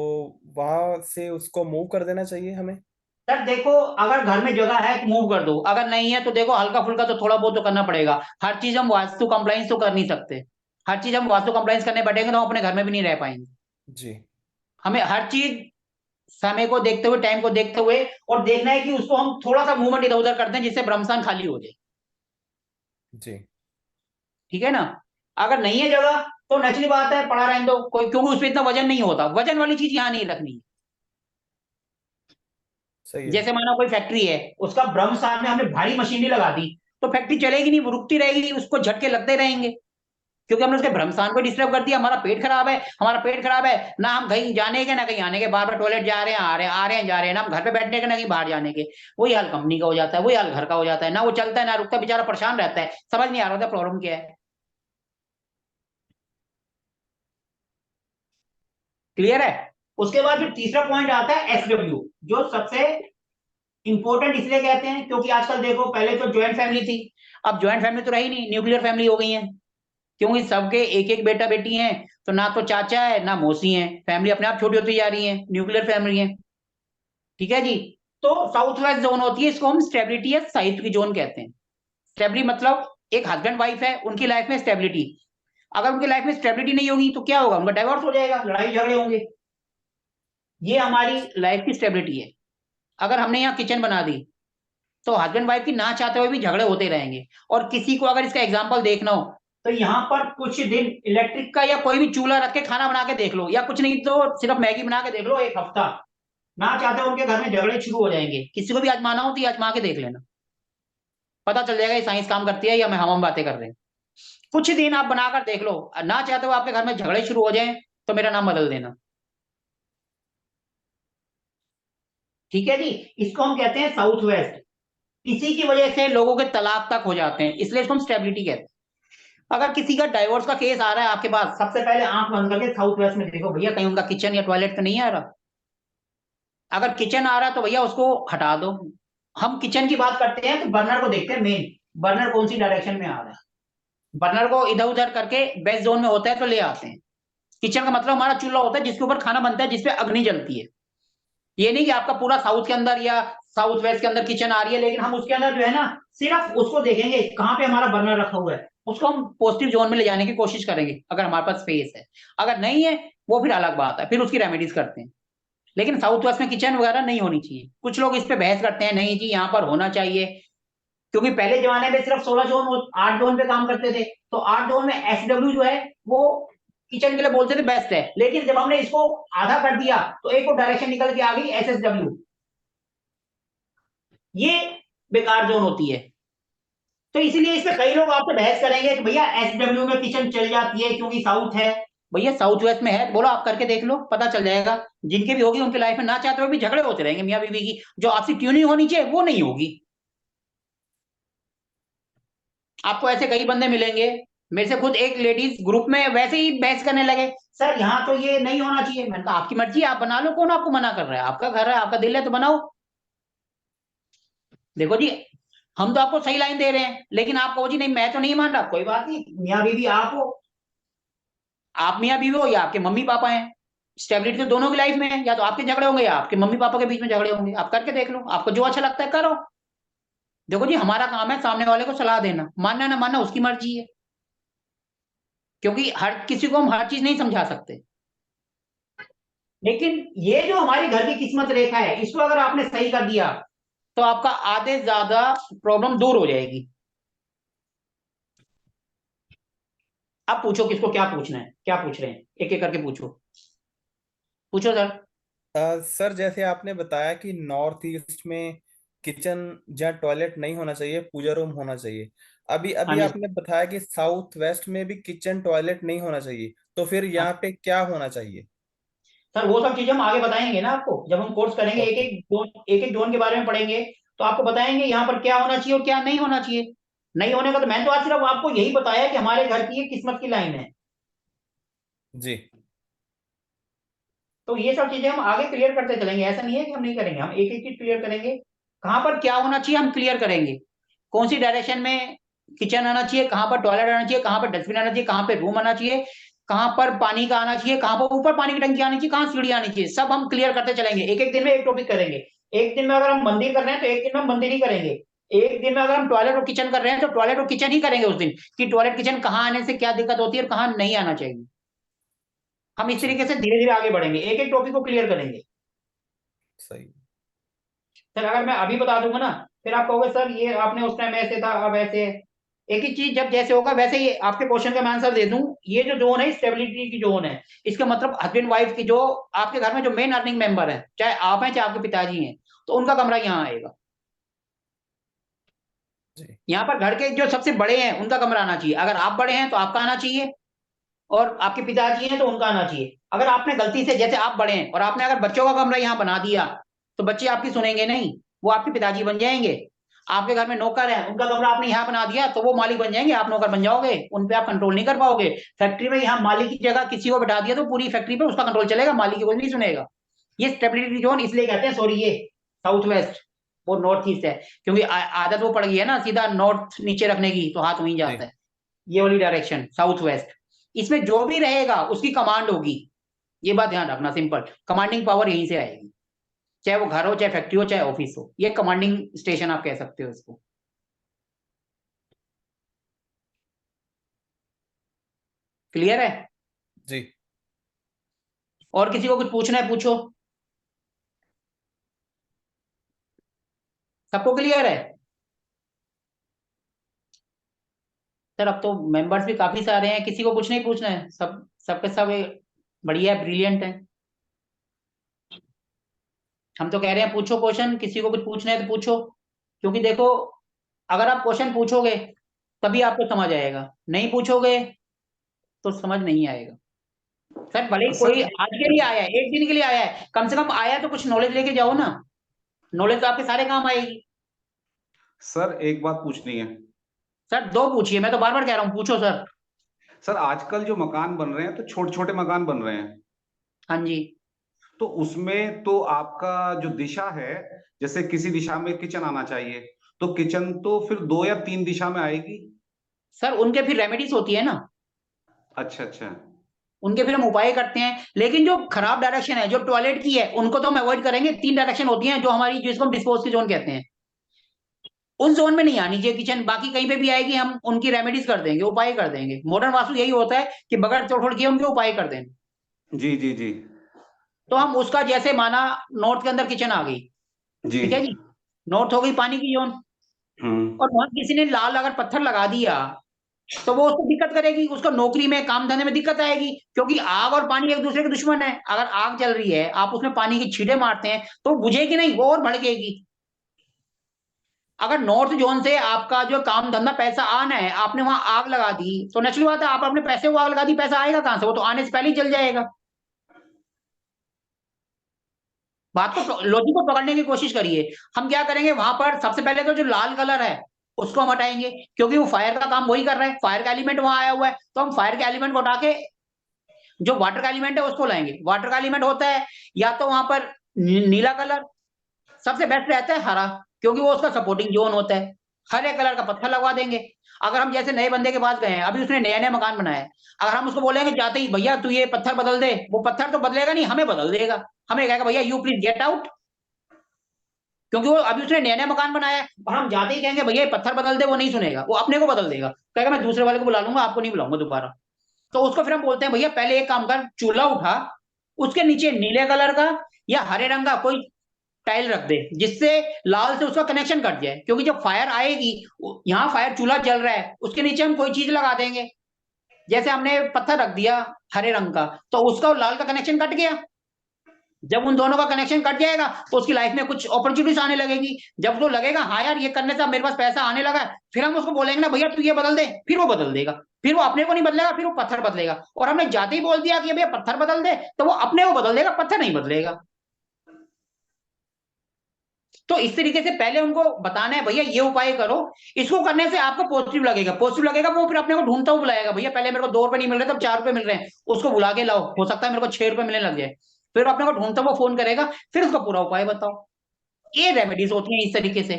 वहां से उसको मूव कर देना चाहिए हमें। सर देखो, अगर घर में जगह है तो मूव कर दो, अगर नहीं है तो देखो हल्का फुल्का तो थोड़ा बहुत तो करना पड़ेगा। हर चीज हम वास्तु कंप्लाइंस तो कर नहीं सकते, हर चीज हम वास्तु कंप्लाइंस करने बैठेंगे तो हम अपने घर में भी नहीं रह पाएंगे। जी हमें हर चीज समय को देखते हुए, टाइम को देखते हुए, और देखना है कि उसको हम थोड़ा सा मूवमेंट इधर उधर करते हैं जिससे ब्रह्मस्थान खाली हो जाए। जी ठीक है ना? अगर नहीं है जगह तो नेचुरली बात है पड़ा रहने दो कोई, क्योंकि उसमें इतना वजन नहीं होता, वजन वाली चीज यहाँ नहीं रखनी। सही है। जैसे मानो कोई फैक्ट्री है, उसका ब्रह्मस्थान में हमने भारी मशीनरी लगा दी तो फैक्ट्री चलेगी नहीं, वो रुकती रहेगी, उसको झटके लगते रहेंगे, क्योंकि हमने उसके ब्रह्मस्थान को डिस्टर्ब कर दिया। हमारा पेट खराब है, हमारा पेट खराब है ना, हम कहीं जाने के ना कहीं आने के, बार बार टॉयलेट जा रहे हैं आ रहे हैं, आ रहे हैं जा रहे हैं, ना हम घर पे बैठने के ना कहीं बाहर जाने के। वही हाल कंपनी का हो जाता है, वही हाल घर का हो जाता है, ना वो चलता है ना रुकता, बेचारा परेशान रहता है, समझ नहीं आ रहा था प्रॉब्लम क्या है। क्लियर है? उसके बाद फिर तीसरा पॉइंट आता है SW, जो सबसे इंपॉर्टेंट इसलिए कहते हैं क्योंकि आजकल देखो, पहले तो ज्वाइंट फैमिली थी, अब ज्वाइंट फैमिली तो रही नहीं, न्यूक्लियर फैमिली हो गई है, क्योंकि सबके एक एक बेटा बेटी हैं, तो ना तो चाचा है ना मौसी है, फैमिली अपने आप छोटी होती जा रही है, न्यूक्लियर फैमिली है। ठीक है जी, तो साउथ वेस्ट जोन होती है, इसको हम स्टेबिलिटी या स्थायित्व की जोन कहते हैं। स्टेबिलिटी मतलब एक हस्बैंड वाइफ है, उनकी लाइफ में स्टेबिलिटी, अगर उनकी लाइफ में स्टेबिलिटी नहीं होगी तो क्या होगा, उनका डाइवोर्स हो जाएगा, लड़ाई झगड़े होंगे। ये हमारी लाइफ की स्टेबिलिटी है। अगर हमने यहाँ किचन बना दी तो हस्बैंड वाइफ की ना चाहते हुए भी झगड़े होते रहेंगे। और किसी को अगर इसका एग्जांपल देखना हो तो यहाँ पर कुछ दिन इलेक्ट्रिक का या कोई भी चूल्हा रख के खाना बना के देख लो, या कुछ नहीं तो सिर्फ मैगी बना के देख लो, एक हफ्ता ना चाहते उनके घर में झगड़े शुरू हो जाएंगे। किसी को भी आजमाना हो तो ये आजमा के देख लेना, पता चल जाएगा ये साइंस काम करती है या हम बातें कर रहे हैं। कुछ दिन आप बनाकर देख लो, ना चाहते हो आपके घर में झगड़े शुरू हो जाए तो मेरा नाम बदल देना। ठीक है जी, इसको हम कहते हैं साउथ वेस्ट। इसी की वजह से लोगों के तलाक तक हो जाते हैं, इसलिए इसको हम स्टेबिलिटी कहते हैं। अगर किसी का डाइवोर्स का केस आ रहा है आपके पास, सबसे पहले आंख बंद करके साउथ वेस्ट में देखो भैया कहीं उनका किचन या टॉयलेट तो नहीं आ रहा। अगर किचन आ रहा है तो भैया उसको हटा दो। हम किचन की बात करते हैं तो बर्नर को देखते हैं, मेन बर्नर कौन सी डायरेक्शन में आ रहा है, बर्नर को इधर उधर करके बेस्ट जोन में होता है तो ले आते हैं। किचन का मतलब हमारा चूल्हा होता है जिसके ऊपर खाना बनता है, जिसपे अग्नि जलती है। ये नहीं कि आपका पूरा साउथ के अंदर या साउथ वेस्ट के अंदर किचन आ रही है, लेकिन हम उसके अंदर जो है ना सिर्फ उसको देखेंगे कहाँ पे हमारा बर्नर रखा हुआ है, उसको हम पॉजिटिव जोन में ले जाने की कोशिश करेंगे अगर हमारे पास स्पेस है। अगर नहीं है वो फिर अलग बात है, फिर उसकी रेमेडीज करते हैं। लेकिन साउथ वेस्ट में किचन वगैरह नहीं होनी चाहिए। कुछ लोग इस पे बहस करते हैं, नहीं जी यहाँ पर होना चाहिए, क्योंकि पहले जमाने में सिर्फ 16 जोन 8 जोन पे काम करते थे, तो 8 जोन में SW जो है वो किचन के लिए बोलते थे बेस्ट है, लेकिन जब हमने इसको आधा कर दिया तो एक और डायरेक्शन निकल के आ गई SSW, ये बेकार जोन होती है। तो इसीलिए इसमें कई लोग आपसे बहस करेंगे कि भैया SW में किचन चल जाती है क्योंकि साउथ है। भैया साउथ वेस्ट में है तो बोलो, आप करके देख लो, पता चल जाएगा। जिनके भी होगी उनकी लाइफ में ना चाहते हुए भी झगड़े होते रहेंगे मियाँ बीवी की, जो आपसी ट्यूनिंग होनी चाहिए वो नहीं होगी। आपको ऐसे कई बंदे मिलेंगे, मेरे से खुद एक लेडीज ग्रुप में वैसे ही बहस करने लगे, सर यहाँ तो ये नहीं होना चाहिए। मैंने कहा आपकी मर्जी है, आप बना लो, कौन आपको मना कर रहा है, आपका घर है, आपका दिल है तो बनाओ। देखो जी, हम तो आपको सही लाइन दे रहे हैं, लेकिन आप कहो जी नहीं मैं तो नहीं मान रहा, कोई बात नहीं, मियाँ बीवी आप हो, आप मियाँ बीवी हो या आपके मम्मी पापा हैं, स्टेबिलिटी तो दोनों की लाइफ में है, या तो आपके झगड़े होंगे या आपके मम्मी पापा के बीच में झगड़े होंगे। आप करके देख लो, आपको जो अच्छा लगता है करो। देखो जी, हमारा काम है सामने वाले को सलाह देना, मानना ना मानना उसकी मर्जी है, क्योंकि हर किसी को हम हर चीज नहीं समझा सकते। लेकिन ये जो हमारी घर की किस्मत रेखा है, इसको अगर आपने सही कर दिया तो आपका आधे ज्यादा प्रॉब्लम दूर हो जाएगी। अब पूछो किसको क्या पूछना है, क्या पूछ रहे हैं, एक एक करके पूछो, पूछो सर। सर जैसे आपने बताया कि नॉर्थ ईस्ट में किचन या टॉयलेट नहीं होना चाहिए, पूजा रूम होना चाहिए। अभी हाँ अभी जी आपने बताया कि साउथ वेस्ट में भी किचन टॉयलेट नहीं होना चाहिए, तो फिर हाँ। यहाँ पे क्या होना चाहिए? सर वो सब चीजें हम आगे बताएंगे ना आपको, जब हम कोर्स करेंगे, ओके। एक एक जोन के बारे में पढ़ेंगे, तो आपको बताएंगे यहाँ पर क्या होना चाहिए और क्या नहीं होना चाहिए। नहीं होने का तो मैंने तो आज सिर्फ आपको यही बताया कि हमारे घर की ये किस्मत की लाइन है। जी। तो ये सब चीजें हम आगे क्लियर करते चलेंगे, ऐसा नहीं है कि हम नहीं करेंगे, हम एक एक चीज क्लियर करेंगे। कहाँ पर क्या होना चाहिए हम क्लियर करेंगे, कौन सी डायरेक्शन में किचन आना चाहिए, कहाँ पर टॉयलेट आना चाहिए, कहाँ पर डस्टबिन आना चाहिए, कहाँ पर रूम आना चाहिए, कहाँ पर पानी का आना चाहिए, कहाँ पर ऊपर पानी की टंकी आनी चाहिए, कहाँ सीढ़ी आनी चाहिए, सब हम क्लियर करते चलेंगे। एक एक दिन में एक टॉपिक करेंगे। एक दिन में अगर हम मंदिर कर रहे हैं तो एक दिन में हम मंदिर ही करेंगे। एक दिन में अगर हम टॉयलेट और किचन कर रहे हैं तो टॉयलेट और किचन ही करेंगे उस दिन, कि टॉयलेट किचन कहाँ आने से क्या दिक्कत होती है और कहाँ नहीं आना चाहिए। हम इस ठीक। तरीके से धीरे धीरे आगे बढ़ेंगे, एक एक टॉपिक को क्लियर करेंगे। सही। सर अगर मैं अभी बता दूंगा ना, फिर आप कहोगे सर ये आपने उस टाइम ऐसे था अब ऐसे है। एक ही चीज जब जैसे होगा वैसे ही आपके क्वेश्चन का मैं आंसर दे दूं। ये जो जोन है स्टेबिलिटी की जोन है, इसका मतलब हस्बैंड वाइफ की जो आपके घर में जो मेन अर्निंग मेंबर है, चाहे आप हैं चाहे आपके पिताजी हैं, तो उनका कमरा यहाँ आएगा। जी। यहाँ पर घर के जो सबसे बड़े हैं उनका कमरा आना चाहिए, अगर आप बड़े हैं तो आपका आना चाहिए, और आपके पिताजी हैं तो उनका आना चाहिए। अगर आपने गलती से, जैसे आप बड़े हैं और आपने अगर बच्चों का कमरा यहाँ बना दिया, तो बच्चे आपकी सुनेंगे नहीं, वो आपके पिताजी बन जाएंगे। आपके घर में नौकर है, उनका कमरा आपने यहाँ बना दिया तो वो मालिक बन जाएंगे, आप नौकर बन जाओगे, उन पे आप कंट्रोल नहीं कर पाओगे। फैक्ट्री में यहाँ मालिक की जगह किसी को बैठा दिया तो पूरी फैक्ट्री पे उसका कंट्रोल चलेगा, मालिक की कोई नहीं सुनेगा। ये स्टेबिलिटी जोन इसलिए कहते हैं, सॉरी ये साउथ वेस्ट, वो नॉर्थ ईस्ट है, क्योंकि आदत वो पड़ गई है ना सीधा नॉर्थ नीचे रखने की, तो हाथ वहीं जाता जी। है। ये वाली डायरेक्शन साउथ वेस्ट, इसमें जो भी रहेगा उसकी कमांड होगी। ये बात ध्यान रखना, सिंपल, कमांडिंग पावर यहीं से आएगी, चाहे वो घर हो, चाहे फैक्ट्री हो, चाहे ऑफिस हो, ये कमांडिंग स्टेशन आप कह सकते हो इसको। क्लियर है? जी। और किसी को कुछ पूछना है पूछो, सबको क्लियर है? सर अब तो मेंबर्स भी काफी सारे हैं, किसी को कुछ नहीं पूछना है, सब सबके सब बढ़िया है, ब्रिलियंट है। हम तो कह रहे हैं पूछो क्वेश्चन, किसी को कुछ पूछना है तो पूछो, क्योंकि देखो अगर आप क्वेश्चन पूछोगे तभी आपको समझ आएगा, नहीं पूछोगे तो समझ नहीं आएगा। सर भले ही सर कोई आज के लिए आया है, एक दिन के लिए आया है, कम से कम आया तो कुछ नॉलेज लेके जाओ ना, नॉलेज तो आपके सारे काम आएगी। सर एक बात पूछनी है। सर दो पूछिए, मैं तो बार बार कह रहा हूँ पूछो सर। सर आजकल जो मकान बन रहे हैं तो छोटे छोटे मकान बन रहे हैं, हाँ जी। तो उसमें तो आपका जो दिशा है, जैसे किसी दिशा में किचन आना चाहिए, तो किचन तो फिर 2 या 3 दिशा में आएगी। सर उनके फिर रेमेडीज होती है ना, अच्छा अच्छा। उनके फिर हम उपाय करते हैं, लेकिन जो खराब डायरेक्शन है जो टॉयलेट की है उनको तो हम अवॉइड करेंगे। 3 डायरेक्शन होती हैं जो हमारी, जिसको हम डिस्पोज की जोन कहते हैं, उन जोन में नहीं आनी चाहिए किचन, बाकी कहीं पे भी आएगी हम उनकी रेमेडीज कर देंगे, उपाय कर देंगे। मॉडर्न वास्तु यही होता है कि बगैर तोड़ किए उनके उपाय कर देंगे। जी जी जी। तो हम उसका जैसे माना, नॉर्थ के अंदर किचन आ गई, जी। ठीक है जी, नॉर्थ हो गई पानी की जोन, हम्म। और वहां किसी ने लाल अगर पत्थर लगा दिया तो वो उसको दिक्कत करेगी, उसको नौकरी में काम धंधे में दिक्कत आएगी, क्योंकि आग और पानी एक दूसरे के दुश्मन है। अगर आग जल रही है, आप उसमें पानी की छींटे मारते हैं तो बुझेगी नहीं, वो और भड़केगी। अगर नॉर्थ जोन से आपका जो काम धंधा पैसा आना है, आपने वहां आग लगा दी, तो नेचुरल बात है, आप अपने पैसे को आग लगा दी, पैसा आएगा कहां से? वो तो आने से पहले ही जल जाएगा। बात को लॉजिक को पकड़ने की कोशिश करिए। हम क्या करेंगे वहां पर, सबसे पहले तो जो लाल कलर है उसको हम हटाएंगे, क्योंकि वो फायर का काम वही कर रहा है, फायर का एलिमेंट वहां आया हुआ है, तो हम फायर के एलिमेंट को हटा के जो वाटर का एलिमेंट है उसको लाएंगे। वाटर का एलिमेंट होता है या तो वहां पर नीला कलर, सबसे बेस्ट रहता है हरा, क्योंकि वो उसका सपोर्टिंग जोन होता है। हरे कलर का पत्थर लगवा देंगे। अगर हम जैसे नए बंदे के पास गए हैं, अभी उसने नया नया मकान बनाया है, अगर हम उसको बोलेंगे जाते ही भैया तू ये पत्थर बदल दे, वो पत्थर तो बदलेगा नहीं, हमें बदल देगा। हमें कहेगा भैया यू प्लीज गेट आउट, क्योंकि वो अभी उसने नया नया मकान बनाया है, और हम जाते ही कहेंगे भैया ये पत्थर बदल दे, वो नहीं सुनेगा, वो अपने को बदल देगा, कहेगा मैं दूसरे वाले को बुला लूंगा, आपको नहीं बुलाऊंगा दोबारा। तो उसको फिर हम बोलते हैं भैया पहले एक काम कर, चूल्हा उठा, उसके नीचे नीले कलर का या हरे रंग का कोई टाइल रख दे, जिससे लाल से उसका कनेक्शन कट जाए, क्योंकि जब फायर आएगी, यहाँ फायर चूल्हा जल रहा है, उसके नीचे हम कोई चीज लगा देंगे, जैसे हमने पत्थर रख दिया हरे रंग का, तो उसका और लाल का कनेक्शन कट गया। जब उन दोनों का कनेक्शन कट जाएगा तो उसकी लाइफ में कुछ अपॉर्चुनिटीज आने लगेगी। जब उसको लगेगा हाँ यार ये करने से मेरे पास पैसा आने लगा है, फिर हम उसको बोलेंगे ना भैया तू ये बदल दे, फिर वो बदल देगा। फिर वो अपने को नहीं बदलेगा, फिर वो पत्थर बदलेगा। और हमने जाते ही बोल दिया कि भैया पत्थर बदल दे, तो वो अपने को बदल देगा, पत्थर नहीं बदलेगा। तो इस तरीके से पहले उनको बताना है भैया ये उपाय करो, इसको करने से आपको पॉजिटिव लगेगा, पॉजिटिव लगेगा, वो फिर अपने को ढूंढता हुआ बुलाएगा, भैया पहले मेरे को 2 रुपए नहीं मिल रहे, तब 4 रुपए मिल रहे हैं, उसको बुला के लाओ, हो सकता है मेरे को 6 रुपए मिलने लग जाए। फिर अपने को ढूंढता हुआ फोन करेगा, फिर उसका पूरा उपाय बताओ। ये रेमेडीज होती हैं इस तरीके से।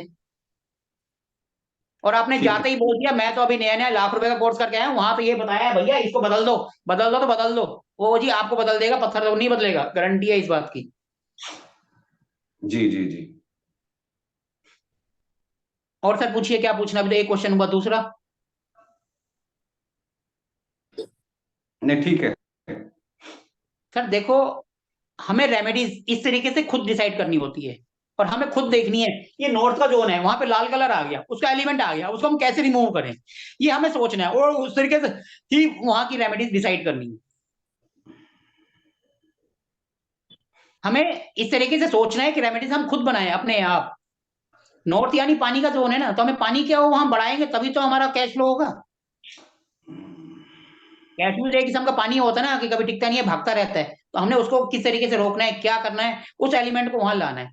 और आपने ठीक है। जाते ही बोल दिया मैं तो अभी नया नया लाख रुपए का कोर्स करके आया हूं, वहां पे ये बताया है भैया इसको बदल दो, बदल दो तो बदल दो, वो जी आपको बदल देगा, पत्थर तो नहीं बदलेगा, गारंटी है इस बात की। जी जी जी। और सर पूछिए क्या पूछना, अभी तो एक क्वेश्चन हुआ, दूसरा। नहीं ठीक है। सर देखो, हमें रेमेडीज इस तरीके से खुद डिसाइड करनी होती है, और हमें खुद देखनी है ये नॉर्थ का जोन है, वहां पे लाल कलर आ गया, उसका एलिमेंट आ गया, उसको हम कैसे रिमूव करें, ये हमें सोचना है, और उस तरीके से ही वहां की रेमेडीज डिसाइड करनी है। हमें इस तरीके से सोचना है कि रेमेडीज हम खुद बनाए अपने आप। नॉर्थ यानी पानी का जोन है ना, तो हमें पानी क्या हो वहां बढ़ाएंगे, तभी तो हमारा कैश फ्लो होगा। कैश फ्लो एक किस्म का पानी होता है ना, कि कभी टिकता नहीं है, भागता रहता है, तो हमने उसको किस तरीके से रोकना है, क्या करना है, उस एलिमेंट को वहां लाना है।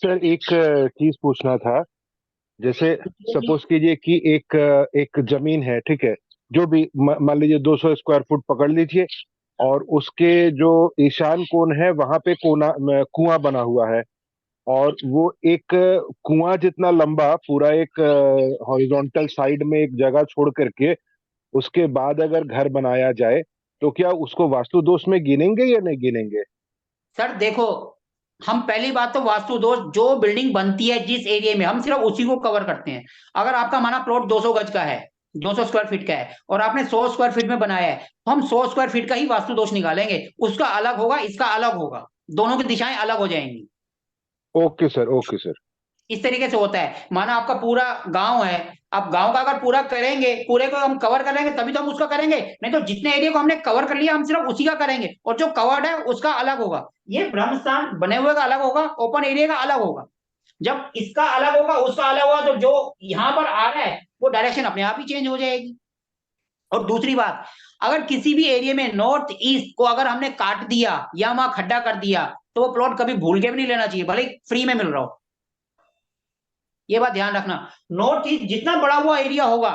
सर एक चीज पूछना था, जैसे सपोज कीजिए कि एक जमीन है, ठीक है, जो भी मान लीजिए 200 स्क्वायर फुट पकड़ लीजिए, और उसके जो ईशान कोण है वहां पे कुआं बना हुआ है, और वो एक कुआं जितना लंबा पूरा एक हॉरिजॉन्टल साइड में एक जगह छोड़ करके उसके बाद अगर घर बनाया जाए, तो क्या उसको वास्तु दोष में गिनेंगे या नहीं गिनेंगे? सर देखो, हम पहली बात तो वास्तु दोष, जो बिल्डिंग बनती है जिस एरिया में, हम सिर्फ उसी को कवर करते हैं। अगर आपका माना प्लॉट 200 गज का है, 200 स्क्वायर फीट का है, और आपने 100 स्क्वायर फीट में बनाया है, तो हम 100 स्क्वायर फीट का ही वास्तु दोष निकालेंगे, उसका अलग होगा, इसका अलग होगा, दोनों की दिशाएं अलग हो जाएंगी। Okay sir, okay sir. इस तरीके से होता है। माना आपका पूरा गांव है, आप गांव का अगर पूरा करेंगे, पूरे को हम कवर करेंगे तभी तो हम उसका करेंगे, नहीं तो जितने एरिया को हमने कवर कर लिया हम सिर्फ उसी का करेंगे, और जो कवर्ड है उसका अलग होगा। ये ब्रह्म स्थान बने हुए का अलग होगा, ओपन एरिया का अलग होगा। जब इसका अलग होगा उसका अलग होगा, तो जो यहाँ पर आ रहा है वो डायरेक्शन अपने आप ही चेंज हो जाएगी। और दूसरी बात, अगर किसी भी एरिया में नॉर्थ ईस्ट को अगर हमने काट दिया या वहां खड्डा कर दिया, तो वो प्लॉट कभी भूल के भी नहीं लेना चाहिए, भले फ्री में मिल रहा हो। ये बात ध्यान रखना, नॉर्थ ईस्ट जितना बड़ा हुआ एरिया होगा,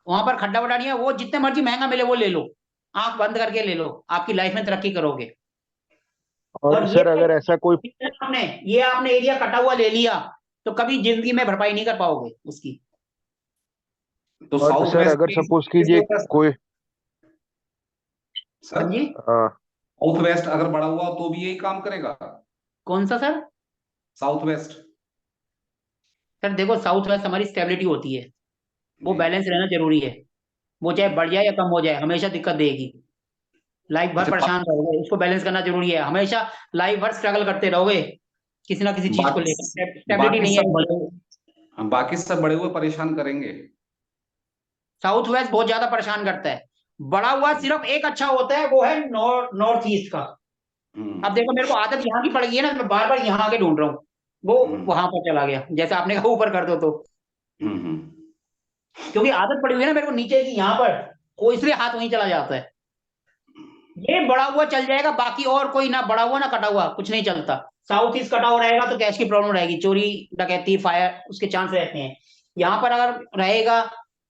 वहां पर खड्डा वड्डा नहीं है, वो जितने मर्जी महंगा मिले वो ले लो, आंख बंद करके ले लो, आपकी लाइफ में तरक्की करोगे। और सर अगर ऐसा कोई आपने एरिया कटा हुआ ले लिया, तो कभी जिंदगी में भरपाई नहीं कर पाओगे उसकी। तो और साउथ सर वेस्ट अगर सपोज कीजिए कोई सर, जी साउथ वेस्ट अगर बड़ा हुआ तो भी यही काम करेगा? कौन सा सर? South west. सर देखो, साउथ वेस्ट हमारी स्टेबिलिटी होती है, वो जी। बैलेंस रहना जरूरी है। वो चाहे बढ़ जाए या कम हो जाए, हमेशा दिक्कत देगी, लाइफ भर अच्छा, परेशान रहोगे, उसको बैलेंस करना जरूरी है। हमेशा लाइफ भर स्ट्रगल करते रहोगे किसी ना किसी चीज को लेकर, स्टेबिलिटी बाकी नहीं सब है। बाकी सब बड़े हुए परेशान करेंगे। साउथ वेस्ट बहुत ज्यादा परेशान करता है। बड़ा हुआ सिर्फ एक अच्छा होता है, वो है नॉर्थ ईस्ट का। अब देखो मेरे को आदत यहाँ की पड़ गई है ना, मैं बार बार यहाँ आके ढूंढ रहा हूँ, वो वहां पर चला गया, जैसे आपने कहा ऊपर कर दो तो, क्योंकि आदत पड़ी हुई है ना मेरे को नीचे की यहाँ पर, वो इसलिए हाथ वहीं चला जाता है। ये बड़ा हुआ चल जाएगा, बाकी और कोई ना बड़ा हुआ ना कटा हुआ कुछ नहीं चलता। साउथ ईस्ट कटा हुआ रहेगा तो कैश की प्रॉब्लम रहेगी, चोरी डकैती फायर उसके चांस रहते हैं। यहाँ पर अगर रहेगा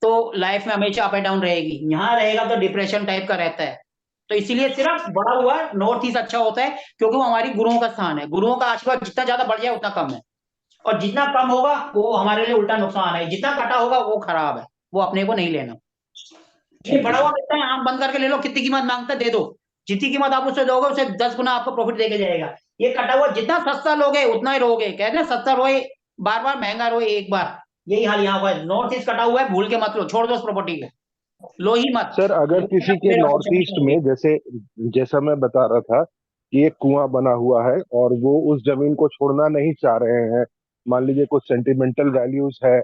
तो लाइफ में हमेशा अप एंड डाउन रहेगी, यहाँ रहेगा तो डिप्रेशन टाइप का रहता है। तो इसीलिए सिर्फ बड़ा हुआ नॉर्थ ईस्ट अच्छा होता है, क्योंकि वो हमारी गुरुओं का स्थान है। गुरुओं का आशीर्वाद जितना ज्यादा बढ़ जाए उतना कम है, और जितना कम होगा वो हमारे लिए उल्टा नुकसान है, जितना कटा होगा वो खराब है, वो अपने को नहीं लेना। ये बड़ा हुआ मिलता है, आंख बंद करके ले लो, कितनी कीमत मांगता है दे दो, जितनी कीमत आप उससे दोगे उसे 10 गुना आपको प्रॉफिट देके जाएगा। ये कटा हुआ जितना सस्ता लोगे उतना ही रोगे, कहते हैं सस्ता रोए बार बार, महंगा रोए एक बार, यही हाल यहाँ हुआ है। नॉर्थ ईस्ट कटा हुआ है, भूल के मत लो, छोड़ दो उस प्रॉपर्टी को, लो ही मत। सर अगर किसी के नॉर्थ ईस्ट में, जैसे जैसा मैं बता रहा था कि एक कुआं बना हुआ है और वो उस जमीन को छोड़ना नहीं चाह रहे हैं, मान लीजिए कुछ सेंटिमेंटल वैल्यूज है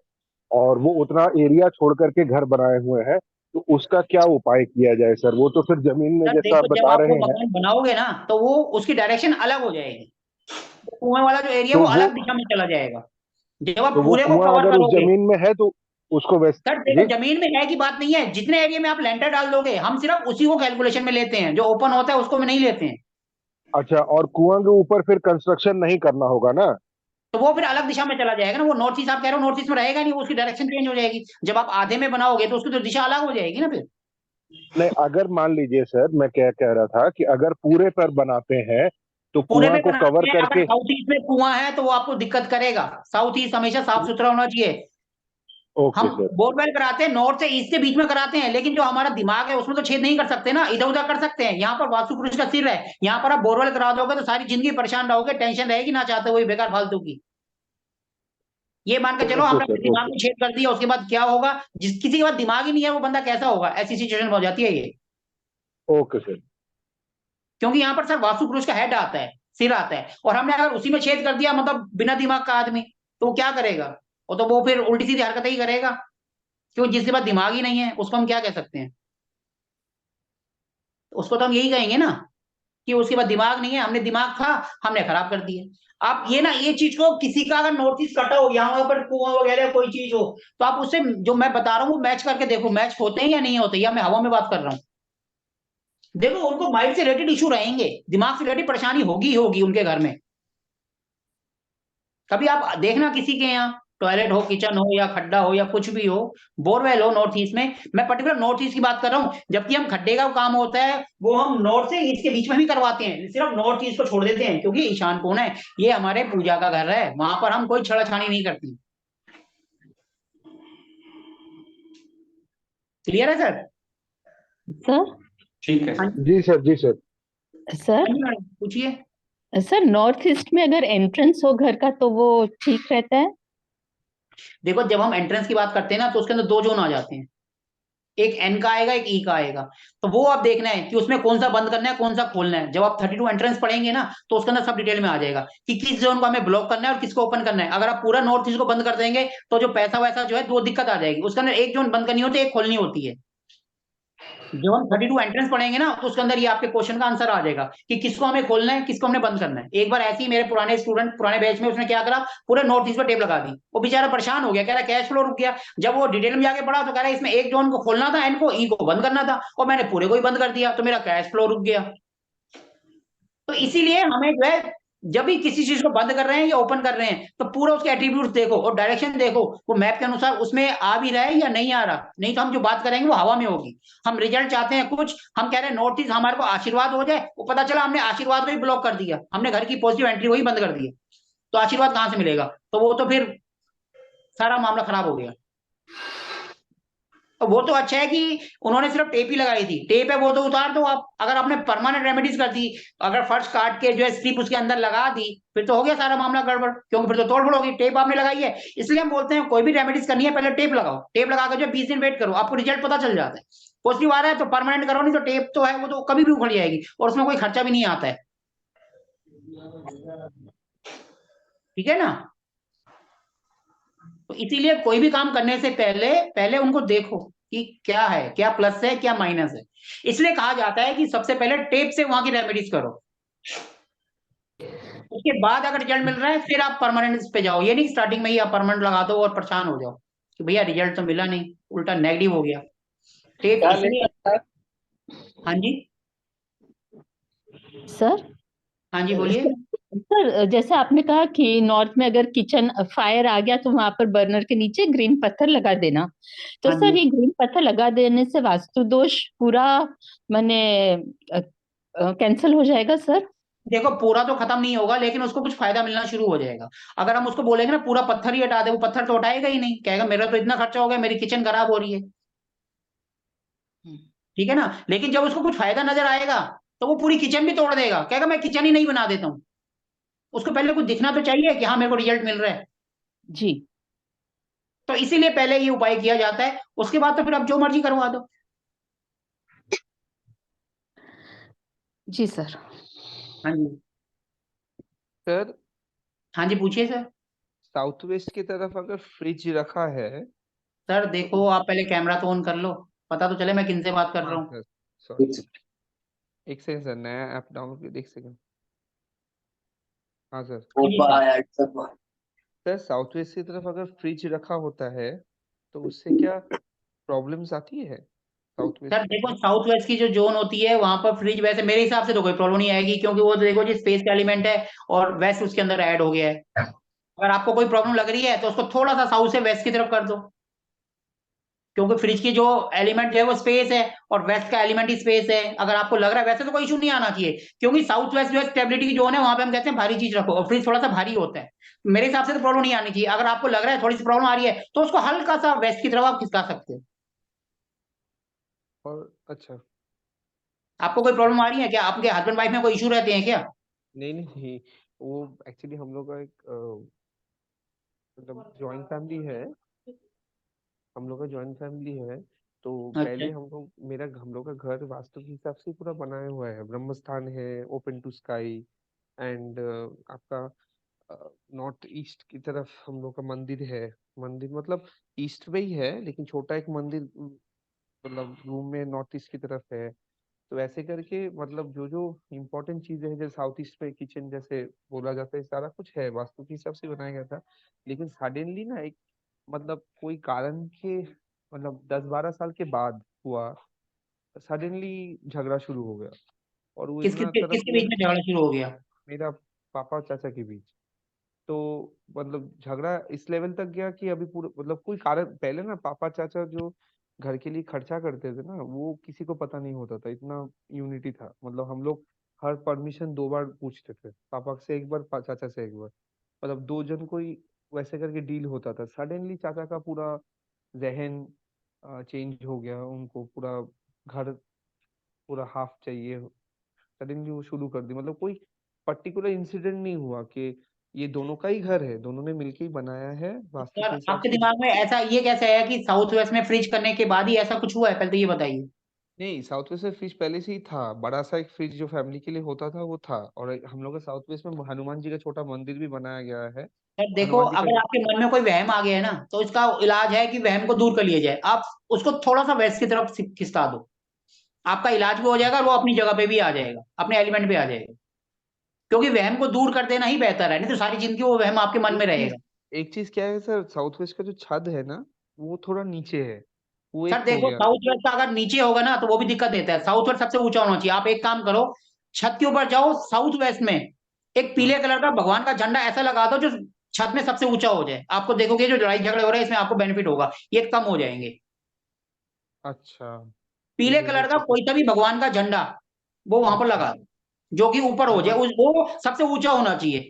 और वो उतना एरिया छोड़ करके घर बनाए हुए हैं, तो उसका क्या उपाय किया जाए सर? वो तो फिर जमीन में, सर जैसा आप देखो, जब बता आप वो रहे हैं, मकान बनाओगे ना तो वो उसकी डायरेक्शन अलग हो जाएगी, कुएं वाला जो एरिया तो वो वो अलग दिशा में चला जाएगा। जब आप तो वो पूरे को कुआं कवर अगर उस करोगे, जमीन में है तो उसको वैसे। सर देखो जमीन में है की बात नहीं है, जितने एरिया में आप लेंटर डाल दोगे हम सिर्फ उसी को कैलकुलेशन में लेते हैं, जो ओपन होता है उसको में नहीं लेते हैं। अच्छा, और कुआं के ऊपर फिर कंस्ट्रक्शन नहीं करना होगा ना? तो वो फिर अलग दिशा में चला जाएगा ना, वो नॉर्थ ईस्ट आप कह रहे हो, नॉर्थ ईस्ट में रहेगा नहीं, वो उसकी डायरेक्शन चेंज हो जाएगी। जब आप आधे में बनाओगे तो उसकी तो दिशा अलग हो जाएगी ना फिर। नहीं, अगर मान लीजिए सर, मैं क्या कह रहा था कि अगर पूरे पर बनाते हैं तो पूरे कुआं में को कवर बनाते हैं, अगर करके। साउथ ईस्ट में कुआं है तो वो आपको दिक्कत करेगा, साउथ ईस्ट हमेशा साफ सुथरा होना चाहिए। ओके हम सर। बोरवेल कराते हैं नॉर्थ से ईस्ट के बीच में कराते हैं, लेकिन जो हमारा दिमाग है उसमें तो छेद नहीं कर सकते ना, इधर उधर कर सकते हैं। यहाँ पर वास्तु पुरुष का सिर है, यहाँ पर आप बोरवेल करा दोगे तो सारी जिंदगी परेशान रहोगे, टेंशन रहेगी ना चाहते हुए बेकार फालतू की। ये मान के चलो ओके हमने अपने सर। दिमाग ओके। में छेद कर दिया, उसके बाद क्या होगा, जिस किसी के पास दिमाग ही नहीं है वो बंदा कैसा होगा, ऐसी सिचुएशन हो जाती है ये। Okay sir. क्योंकि यहाँ पर सर वास्तु पुरुष का हेड आता है, सिर आता है, और हमने अगर उसी में छेद कर दिया, मतलब बिना दिमाग का आदमी, तो वो क्या करेगा? वो तो वो फिर उल्टी सीधी हरकतें ही करेगा, क्योंकि जिसके पास दिमाग ही नहीं है उसको हम क्या कह सकते हैं? उसको तो हम यही कहेंगे ना कि उसके पास दिमाग नहीं है, हमने दिमाग था हमने खराब कर दिए। आप ये ना, ये चीज को किसी का अगर नॉर्थ ईस्ट कटा हो, यहाँ पर कुआं वगैरह कोई चीज हो, तो आप उससे जो मैं बता रहा हूँ वो मैच करके देखो, मैच होते हैं या नहीं होते, या मैं हवा में बात कर रहा हूँ। देखो उनको माइंड से रिलेटेड इशू रहेंगे, दिमाग से रिलेटेड परेशानी होगी ही होगी उनके घर में। कभी आप देखना किसी के यहाँ टॉयलेट हो, किचन हो, या खड्डा हो, या कुछ भी हो, बोरवेल हो नॉर्थ ईस्ट में, मैं पर्टिकुलर नॉर्थ ईस्ट की बात कर रहा हूँ, जबकि हम खड्डे का काम होता है वो हम नॉर्थ से ईस्ट के बीच में भी करवाते हैं, सिर्फ नॉर्थ ईस्ट को छोड़ देते हैं, क्योंकि ईशान कोण है, ये हमारे पूजा का घर है, वहां पर हम कोई छेड़छाड़ी नहीं करती। क्लियर है सर? सर। ठीक है। हाँ जी सर। जी सर। सर। जी मैडम पूछिए। सर नॉर्थ ईस्ट में अगर एंट्रेंस हो घर का तो वो ठीक रहता है? देखो जब हम एंट्रेंस की बात करते हैं ना तो उसके अंदर दो जोन आ जाते हैं, एक एन का आएगा, एक ई का आएगा। तो वो आप देखना है कि उसमें कौन सा बंद करना है, कौन सा खोलना है। जब आप 32 एंट्रेंस पढ़ेंगे ना तो उसके अंदर सब डिटेल में आ जाएगा कि किस जोन को हमें ब्लॉक करना है और किसको ओपन करना है। अगर आप पूरा नॉर्थ ईस्ट को बंद कर देंगे तो जो पैसा वैसा जो है वो दिक्कत आ जाएगी। उसके अंदर एक जोन बंद करनी होती है, एक खोलनी होती है। जब हम 32 एंट्रेंस पढ़ेंगे ना तो उसके अंदर ये आपके क्वेश्चन का आंसर आ जाएगा कि किसको हमें खोलना है, किसको हमने बंद करना है। एक बार ऐसे ही मेरे पुराने स्टूडेंट, पुराने बैच में, उसने क्या करा, पूरे नॉर्थ ईस्ट पर टेप लगा दी। वो बेचारा परेशान हो गया, कह रहा कैश फ्लो रुक गया। जब वो डिटेल में जाके पढ़ा तो कह रहा इसमें एक जोन को खोलना था, एन को, ई को बंद करना था, और मैंने पूरे को ही बंद कर दिया तो मेरा कैश फ्लो रुक गया। तो इसीलिए हमें जो है, जब भी किसी चीज को बंद कर रहे हैं या ओपन कर रहे हैं तो पूरा उसके एट्रीब्यूट्स देखो और डायरेक्शन देखो, वो मैप के अनुसार उसमें आ भी रहा है या नहीं आ रहा। नहीं तो हम जो बात करेंगे वो हवा में होगी। हम रिजल्ट चाहते हैं कुछ, हम कह रहे हैं नॉर्थ ईस्ट हमारे को आशीर्वाद हो जाए, वो पता चला हमने आशीर्वाद को ही ब्लॉक कर दिया, हमने घर की पॉजिटिव एंट्री वही बंद कर दी, तो आशीर्वाद कहां से मिलेगा? तो वो तो फिर सारा मामला खराब हो गया। वो तो अच्छा है कि उन्होंने सिर्फ टेप ही लगाई थी, टेप है वो तो उतार दो आप। अगर आपने परमानेंट रेमेडीज कर दी, अगर फर्श काट के जो है स्ट्रिप उसके अंदर लगा दी, फिर तो हो गया सारा मामला गड़बड़, क्योंकि फिर तो तोड़फोड़ होगी। टेप आपने लगाई है, इसलिए हम बोलते हैं कोई भी रेमेडीज करनी है पहले टेप लगाओ, टेप लगा के जो 20 दिन वेट करो, आपको रिजल्ट पता चल जाता है। पॉजिटिव आ रहा है तो परमानेंट करो, नहीं तो टेप तो है वो तो कभी भी उखड़ जाएगी और उसमें कोई खर्चा भी नहीं आता है। ठीक है ना? तो इसीलिए कोई भी काम करने से पहले पहले उनको देखो कि क्या है, क्या प्लस है, क्या माइनस है। इसलिए कहा जाता है कि सबसे पहले टेप से वहां की रेमेडीज करो, उसके बाद अगर रिजल्ट मिल रहा है फिर आप परमानेंट पे जाओ। ये नहीं स्टार्टिंग में ही आप परमानेंट लगा दो और परेशान हो जाओ कि भैया रिजल्ट तो मिला नहीं, उल्टा नेगेटिव हो गया। टेप इसलिए, हाँ जी, सर हाँ जी बोलिए। सर सर, जैसे आपने कहा कि नॉर्थ में अगर किचन फायर आ गया तो वहां पर बर्नर के नीचे ग्रीन पत्थर लगा देना, तो हाँ सर जी, ये ग्रीन पत्थर लगा देने से वास्तु दोष पूरा मैंने कैंसिल हो जाएगा सर? देखो पूरा तो खत्म नहीं होगा लेकिन उसको कुछ फायदा मिलना शुरू हो जाएगा। अगर हम उसको बोलेंगे ना पूरा पत्थर ही हटा दे, वो पत्थर तो हटाएगा ही नहीं, कहेगा मेरा तो इतना खर्चा हो गया, मेरी किचन खराब हो रही है। ठीक है ना। लेकिन जब उसको कुछ फायदा नजर आएगा तो वो पूरी किचन भी तोड़ देगा, कहेगा मैं किचन ही नहीं बना देता हूँ। उसको पहले कुछ दिखना तो चाहिए कि हाँ मेरे को रिजल्ट मिल रहा है। जी तो इसीलिए पहले ये उपाय किया जाता है, उसके बाद तो फिर आप जो मर्जी करवा दो। जी सर। हाँ जी, सर हाँ जी पूछिए सर। साउथ वेस्ट की तरफ अगर फ्रिज रखा है सर तो देखो आप पहले कैमरा तो ऑन कर लो, पता तो चले मैं किन से बात कर रहा हाँ हूँ। सर, सॉरी, एक सेकंड सर, नया ऐप डाउनलोड, एक सेकंड। हाँ सर। सर साउथ वेस्ट की तरफ अगर फ्रिज रखा होता है तो उससे क्या प्रॉब्लम्स आती है साउथ सर वेस्ट की देखो तरफ? साउथ वेस्ट की जो जोन होती है वहां पर फ्रिज वैसे मेरे हिसाब से तो कोई प्रॉब्लम नहीं आएगी, क्योंकि वो तो देखो जी स्पेस का एलिमेंट है और वेस्ट उसके अंदर ऐड हो गया है। अगर आपको कोई प्रॉब्लम लग रही है तो उसको थोड़ा सा साउथ से वेस्ट की तरफ कर दो, क्योंकि फ्रिज की जो एलिमेंट है वो स्पेस है और वेस्ट का एलिमेंट ही स्पेस है। अगर आपको लग रहा है वैसे तो कोई इशू नहीं आना चाहिए, क्योंकि साउथ वेस्ट जो है स्टेबिलिटी की जोन है, वहां पे हम कहते हैं भारी चीज रखो और फ्रिज थोड़ा सा भारी होता है। मेरे हिसाब से तो प्रॉब्लम नहीं आनी चाहिए। अगर आपको लग रहा है थोड़ी सी प्रॉब्लम आ रही है तो उसको हल्का सा वेस्ट की तरफ आप खिसका सकते हो। और अच्छा, आपको कोई प्रॉब्लम आ रही है क्या? आपके हस्बैंड वाइफ में कोई इशू रहते हैं क्या? नहीं नहीं, वो एक्चुअली हम लोग का एक मतलब जॉइंट फैमिली है, हम लोग का जॉइंट फैमिली है। तो अच्छा, पहले हम लोग का घर वास्तु के हिसाब से पूरा बनाया हुआ है, ब्रह्म स्थान है, ओपन टू स्काई, एंड आपका नॉर्थ ईस्ट की तरफ हम लोग का मंदिर है। मंदिर मतलब ईस्ट में ही है लेकिन छोटा एक मंदिर, मतलब रूम में नॉर्थ ईस्ट की तरफ है। तो ऐसे करके मतलब जो जो इम्पोर्टेंट चीजें हैं, जैसे साउथ ईस्ट में किचन जैसे बोला जाता है, सारा कुछ है वास्तु के हिसाब से बनाया गया था। लेकिन सडनली ना एक मतलब कोई कारण के मतलब 10-12 साल के बाद हुआ, सडनली झगड़ा शुरू हो गया। और वो इतना तरफ किसके बीच में झगड़ा शुरू हो गया? मेरा पापा और चाचा के बीच। तो मतलब झगड़ा इस लेवल तक गया कि अभी पूरा मतलब कोई कारण, पहले ना पापा चाचा जो घर के लिए खर्चा करते थे ना, वो किसी को पता नहीं होता था, इतना यूनिटी था। मतलब हम लोग हर परमिशन 2 बार पूछते थे, पापा से एक बार, चाचा से एक बार, मतलब दो जन कोई वैसे करके डील होता था। सडनली चाचा का पूरा जहन चेंज हो गया, उनको पूरा घर पूरा हाफ चाहिए, सडनली वो शुरू कर दी। मतलब कोई पर्टिकुलर इंसिडेंट नहीं हुआ कि ये दोनों का ही घर है, दोनों ने मिलके ही बनाया है वास्तु सर के हिसाब आपके से। दिमाग में ऐसा ये कैसे है कि साउथ वेस्ट में फ्रिज करने के बाद ही ऐसा कुछ हुआ है? पहले तो ये बताइए। नहीं, साउथ वेस्ट में फ्रिज पहले से ही था, बड़ा सा एक फ्रिज जो फैमिली के लिए होता था वो था। और हम लोग का साउथ वेस्ट में हनुमान जी का छोटा मंदिर भी बनाया गया है। सर देखो हनुमान जी का अगर आपके मन में कोई वहम आ गया है ना तो इसका इलाज है कि वहम को दूर कर लिया जाए। आप उसको थोड़ा सा वेस्ट की तरफ खिसका दो, आपका इलाज भी हो जाएगा और वो अपनी जगह पे भी आ जाएगा, अपने एलिमेंट पे आ जाएगा। क्योंकि वहम को दूर कर देना ही बेहतर है, नहीं तो सारी जिंदगी वो वहम आपके मन एक में चीज रहेगा। एक चीज क्या है सर, साउथ वेस्ट का जो छत है ना, वो थोड़ा नीचे है, वो सर एक हो देखो गया। साउथ वेस्ट का अगर नीचे होगा ना तो वो भी दिक्कत देता है। साउथ वेस्ट सबसे ऊंचा होना चाहिए। आप एक काम करो, छत के ऊपर जाओ, साउथ वेस्ट में एक हाँ, पीले कलर का भगवान का झंडा ऐसा लगा दो जो छत में सबसे ऊंचा हो जाए। आपको देखोगे जो लड़ाई झगड़े हो रहे हैं इसमें आपको बेनिफिट होगा, ये कम हो जाएंगे। अच्छा, पीले ठीक है सर, कलर का ठीक है, कोई सा भी भगवान का झंडा वो वहां पर अच्छा, लगा दो, जो कि ऊपर हो जाए, मतलब वो सबसे ऊंचा होना चाहिए।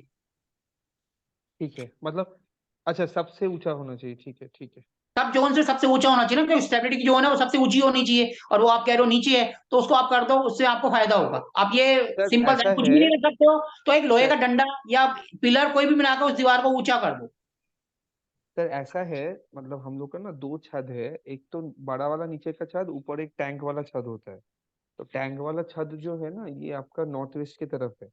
ठीक है, मतलब अच्छा सबसे ऊंचा होना चाहिए, ठीक है, ठीक है। सब जोन से सबसे ऊंचा होना चाहिए ना, क्योंकि स्टेबिलिटी की जोन है वो सबसे ऊंची होनी चाहिए, और वो आप कह रहे हो नीचे है, तो उसको आप कर दो, उससे आपको फायदा होगा। आप ये सर सिंपल ऐसा कुछ है, भी नहीं कर सकते हो तो एक लोहे का सर डंडा या पिलर कोई भी बनाकर उस दीवार को ऊंचा कर दो। सर ऐसा है, मतलब हम लोग का ना दो छत है, एक तो बड़ा वाला नीचे का छत, ऊपर एक टैंक वाला छत होता है। तो टैंक वाला छत जो है ना, ये आपका नॉर्थ वेस्ट की तरफ है।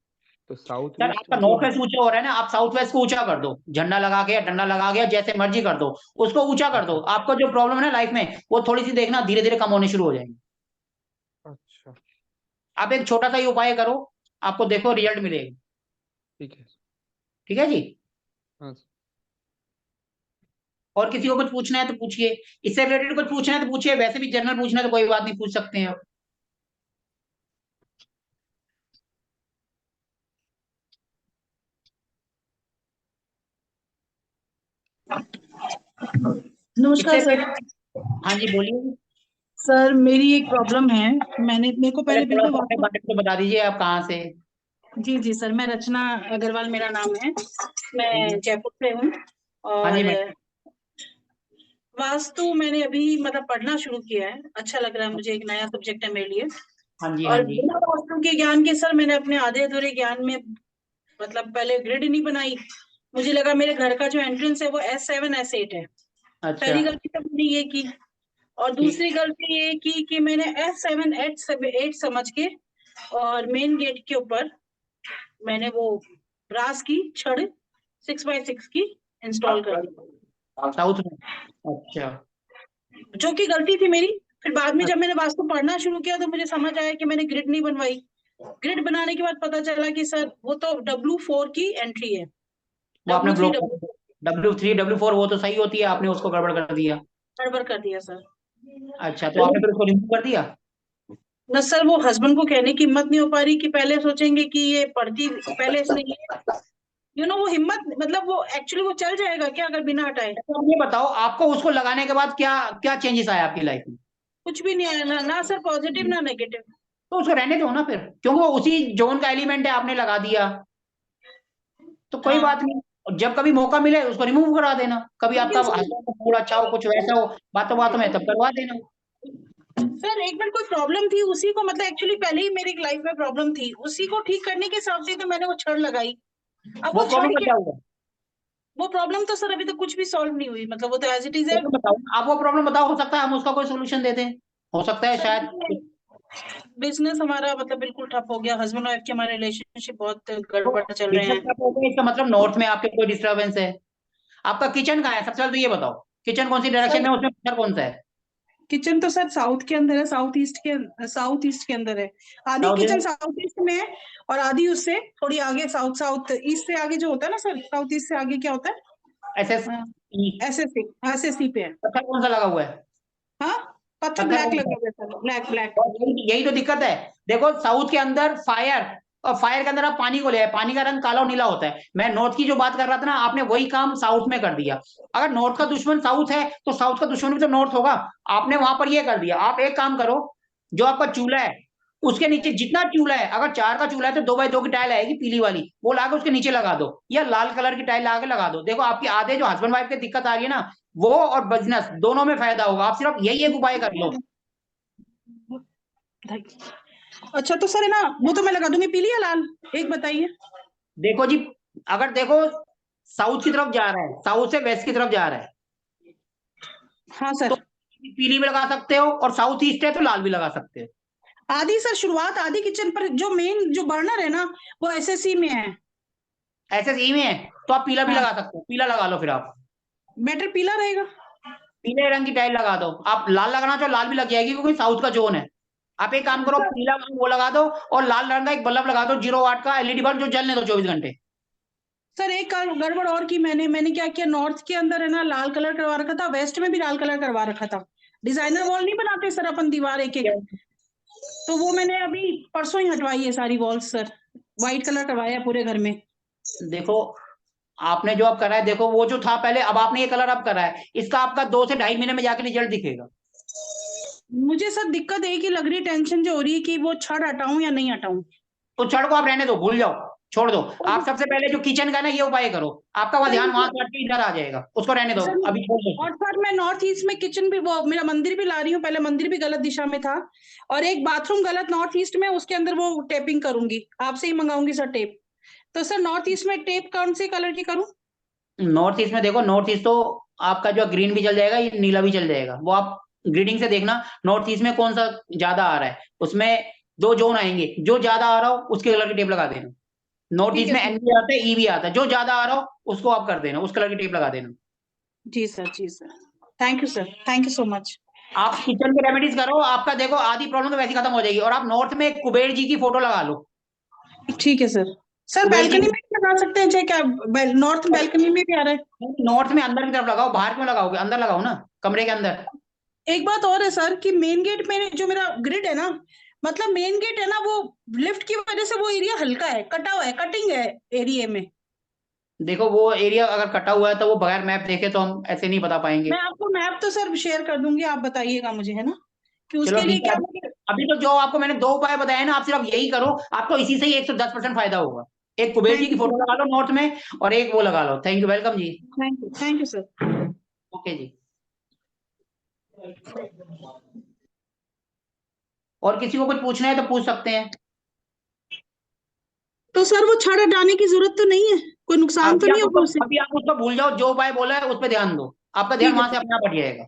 तो साउथ सर वेस्ट आपका नॉर्थ वेस्ट ऊंचा हो रहा है ना, आप साउथ वेस्ट को ऊंचा कर दो, झंडा लगा के या डंडा लगा के, जैसे मर्जी कर दो, उसको ऊंचा कर दो। आपको जो प्रॉब्लम है ना लाइफ में, वो थोड़ी सी देखना धीरे धीरे कम होने शुरू हो जाएंगे। अच्छा आप एक छोटा सा ही उपाय करो, आपको देखो रिजल्ट मिलेगा। ठीक है। ठीक है जी। हाँ सर। और किसी को कुछ पूछना है तो पूछिए, इससे रिलेटेड कुछ पूछना है तो पूछिए, वैसे भी जनरल पूछना है तो कोई बात नहीं, पूछ सकते हैं आप। नमस्कार इससे सर। हाँ जी बोलिए। सर मेरी एक प्रॉब्लम है, मेरे को पहले पहले थोड़ा बिल्कुल सा अपने बारे में तो बता दीजिए, आप कहाँ से? जी जी सर, मैं रचना अग्रवाल मेरा नाम है, मैं जयपुर से हूँ। हाँ जी और मैडम। वास्तु मैंने अभी मतलब पढ़ना शुरू किया है, अच्छा लग रहा है मुझे, एक नया सब्जेक्ट है मेरे लिए। हाँ जी हाँ और जी। बिना वास्तु के ज्ञान के सर मैंने अपने आधे अधूरे ज्ञान में मतलब पहले ग्रिड नहीं बनाई। मुझे लगा मेरे घर का जो एंट्रेंस है वो S7 S8 है। अच्छा पहली गलती तो मैंने ये की। और ठीक। दूसरी गलती ये की कि मैंने S7 8 समझ के और मेन गेट के ऊपर मैंने वो ब्रास की छड़ 6x6 की इंस्टॉल कर दी, साउथ में? अच्छा जो कि गलती थी मेरी। फिर बाद में जब मैंने वास्तु पढ़ना शुरू किया तो मुझे समझ आया कि मैंने ग्रिड नहीं बनवाई। ग्रिड बनाने के बाद पता चला कि सर वो तो W4 की एंट्री है, वो आपने W3 ब्लॉक W3 W4 वो तो सही होती है, आपने उसको गड़बड़ कर दिया। गड़बड़ कर दिया सर। अच्छा तो आपने फिर उसको रिमूव कर दिया? न सर, वो हस्बैंड को कहने की हिम्मत नहीं हो पा रही कि पहले सोचेंगे कि ये पढ़ती पहले इसने वो हिम्मत, मतलब वो एक्चुअली वो चल जाएगा क्या अगर बिना हटाए? तो ये बताओ, आपको उसको लगाने के बाद क्या क्या चेंजेस आया आपकी लाइफ में? कुछ भी नहीं आया, ना सर पॉजिटिव ना नेगेटिव। तो उसको रहने दो ना फिर, क्योंकि वो उसी जोन का एलिमेंट है, आपने लगा दिया तो कोई बात नहीं। और जब कभी मौका मिले उसको रिमूव करा देना, कभी आपका लेकिन हस्बैंड का मूड अच्छा हो, कुछ वैसा हो, बातों बातों में तब करवा देना। सर एक मिनट, कोई प्रॉब्लम थी उसी को, मतलब एक्चुअली पहले ही मेरी लाइफ में प्रॉब्लम थी, उसी को ठीक करने के हिसाब से तो मैंने वो छड़ लगाई। अब वो वो छड़ प्रॉब्लम का के क्या हुआ? वो प्रॉब्लम तो सर अभी तक कुछ भी सॉल्व नहीं हुई, मतलब वो तो एज इट इज है। प्रॉब्लम बताओ, आप वो प्रॉब्लम बताओ, हो सकता है हम उसका कोई सोल्यूशन दे दें, हो सकता है शायद। बिजनेस हमारा मतलब बिल्कुल ठप हो गया, हस्बैंड वाइफ के हमारे रिलेशनशिप बहुत तो गड़बड़ चल रहे बिजनेस हैं। का प्रॉब्लम, इसका मतलब नॉर्थ में आपके कोई डिस्टर्बेंस है। आपका किचन कहाँ है सबसे पहले तो ये बताओ, किचन कौन सी डायरेक्शन में सर है, उसमें पत्थर कौन सा है? किचन तो सर साउथ के अंदर है, साउथ ईस्ट के अंदर है। आधी साउथ किचन साउथ ईस्ट में है और आधी उससे थोड़ी आगे साउथ साउथ ईस्ट से आगे जो होता है ना सर, साउथ ईस्ट से आगे क्या होता है? SS SSC पे है। पत्थर कौन सा लगा हुआ है? हाँ, पत्थर पत्थर ब्लैक कौन सा लगा है? हुआ है सर, ब्लैक ब्लैक। और यही तो दिक्कत है। देखो साउथ के अंदर फायर, और फायर के अंदर आप पानी को ले आए, पानी का रंग काला और नीला होता है। मैं नॉर्थ की जो बात कर रहा था ना, आपने वही काम साउथ में कर दिया। अगर नॉर्थ का दुश्मन साउथ है तो साउथ का दुश्मन भी तो नॉर्थ होगा। आपने वहां पर ये कर दिया। आप एक काम करो, जो आपका चूल्हा है उसके नीचे जितना चूल्हा है, अगर 4 का चूल्हा है तो 2x2 की टाइल आएगी पीली वाली, वो लाके उसके नीचे लगा दो, या लाल कलर की टाइल लाके लगा दो। देखो आपकी आधे जो हस्बैंड वाइफ की दिक्कत आ रही है ना, वो और बिजनेस दोनों में फायदा होगा। आप सिर्फ यही एक उपाय कर लो। अच्छा तो सर है ना, वो तो मैं लगा दूंगी, पीली या लाल, एक बताइए। देखो जी, अगर देखो साउथ की तरफ जा रहा है, साउथ से वेस्ट की तरफ जा रहा है, हाँ तो सर। पीली भी लगा सकते हो, और साउथ ईस्ट है तो लाल भी लगा सकते हो। आधी सर शुरुआत आधी किचन पर, जो मेन जो बर्नर है ना वो SSC में है। SSE में है तो आप पीला भी हाँ, लगा सकते हो, पीला लगा लो फिर आप। बेटर पीला रहेगा। पीले रंग की टाइल लगा दो। आप लाल लगाना चाहो लाल भी लग जाएगी, क्योंकि साउथ का जोन है। आप एक काम करो, पीला रंग वो लगा दो, और लाल रंग का एक बल्ब लगा दो 0 वाट का LED बल्ब, जो जलने दो 24 घंटे। सर एक गड़बड़ और की मैंने क्या किया, नॉर्थ के अंदर है ना लाल कलर करवा रखा था, वेस्ट में भी लाल कलर करवा रखा था। डिजाइनर वॉल नहीं बनाते सर अपन, दीवार एक एक, तो वो मैंने अभी परसों ही हटवाई है सारी वॉल्स सर, व्हाइट कलर करवाया पूरे घर में। देखो आपने जो अब करा है, देखो वो जो था पहले, अब आपने ये कलर अब करा है, इसका आपका 2 से 2.5 महीने में जाके रिजल्ट दिखेगा। मुझे सर दिक्कत एक ही लग रही, टेंशन जो हो रही है कि वो छड़ हटाऊं या नहीं हटाऊं। तो छड़ को आप रहने दो, भूल जाओ, छोड़ दो। आप सबसे पहले जो किचन का ना ये उपाय करो, आपका वह ध्यान वहां से हट के इधर आ जाएगा, उसको रहने दो, सर अभी छोड़ दो। और सर मैं नॉर्थ ईस्ट में किचन भी, वो मेरा मंदिर भी ला रही हूँ, पहले मंदिर भी गलत दिशा में था, और एक बाथरूम गलत नॉर्थ ईस्ट में, उसके अंदर वो टेपिंग करूंगी, आपसे ही मंगाऊंगी सर टेप। तो सर नॉर्थ ईस्ट में टेप कौन से कलर की करूं? नॉर्थ ईस्ट में देखो, नॉर्थ ईस्ट तो आपका जो ग्रीन भी चल जाएगा, ये नीला भी चल जाएगा, वो आप ग्रीडिंग से देखना नॉर्थ ईस्ट में कौन सा ज्यादा आ रहा है। उसमें 2 जोन आएंगे, जो ज्यादा आ रहा हो उसके कलर की टेप लगा देना। नॉर्थ ठीक ईस्ट है में सर। एन भी आता है, ई भी आता है, जो ज्यादा आ रहा हो उसको आप कर देना, उस कलर की टेप लगा देना। जी सर, जी sir. Thank you sir, thank you so much. आप किचन के रेमेडीज करो, आपका देखो आधी प्रॉब्लम तो वैसे ही खत्म हो जाएगी। और आप नॉर्थ में कुबेर जी की फोटो लगा लो। ठीक है sir. Sir Kuber ji balcony में भी लगा सकते हैं चाहे क्या? नॉर्थ बैल्कनी में भी आ रहा है। नॉर्थ में अंदर की तरफ लगाओ, बाहर क्यों लगाओगे, अंदर लगाओ ना, कमरे के अंदर। एक बात और है सर कि मेन गेट में जो मेरा ग्रिड है ना, मतलब मेन गेट है ना, वो लिफ्ट की वजह से वो एरिया हल्का है, कटा हुआ है, कटिंग है एरिया में। देखो वो एरिया अगर कटा हुआ है तो वो बगैर मैप देखे तो हम ऐसे नहीं बता पाएंगे। मैं आपको मैप तो सर शेयर कर दूंगी, आप बताइएगा मुझे, है ना, कि चलो उसके लिए ठीक है। क्या। अभी तो जो आपको मैंने 2 उपाय बताए ना, आप सिर्फ यही करो, आपको इसी से ही 110% फायदा होगा। एक कुबेर जी थैंक की यू फोटो लगा लो नॉर्थ में, और एक वो लगा लो। थैंक यू, वेलकम जी। Thank you sir. ओके जी। और किसी को कुछ पूछना है तो पूछ सकते हैं। तो सर वो छड़ हटाने की जरूरत तो नहीं है, कोई नुकसान तो नहीं होगा उससे? अभी आप उसको भूल जाओ, जो उपाय बोला है उस पर ध्यान दो, आपका ध्यान ठीक है वहां से अपने आप हट जाएगा।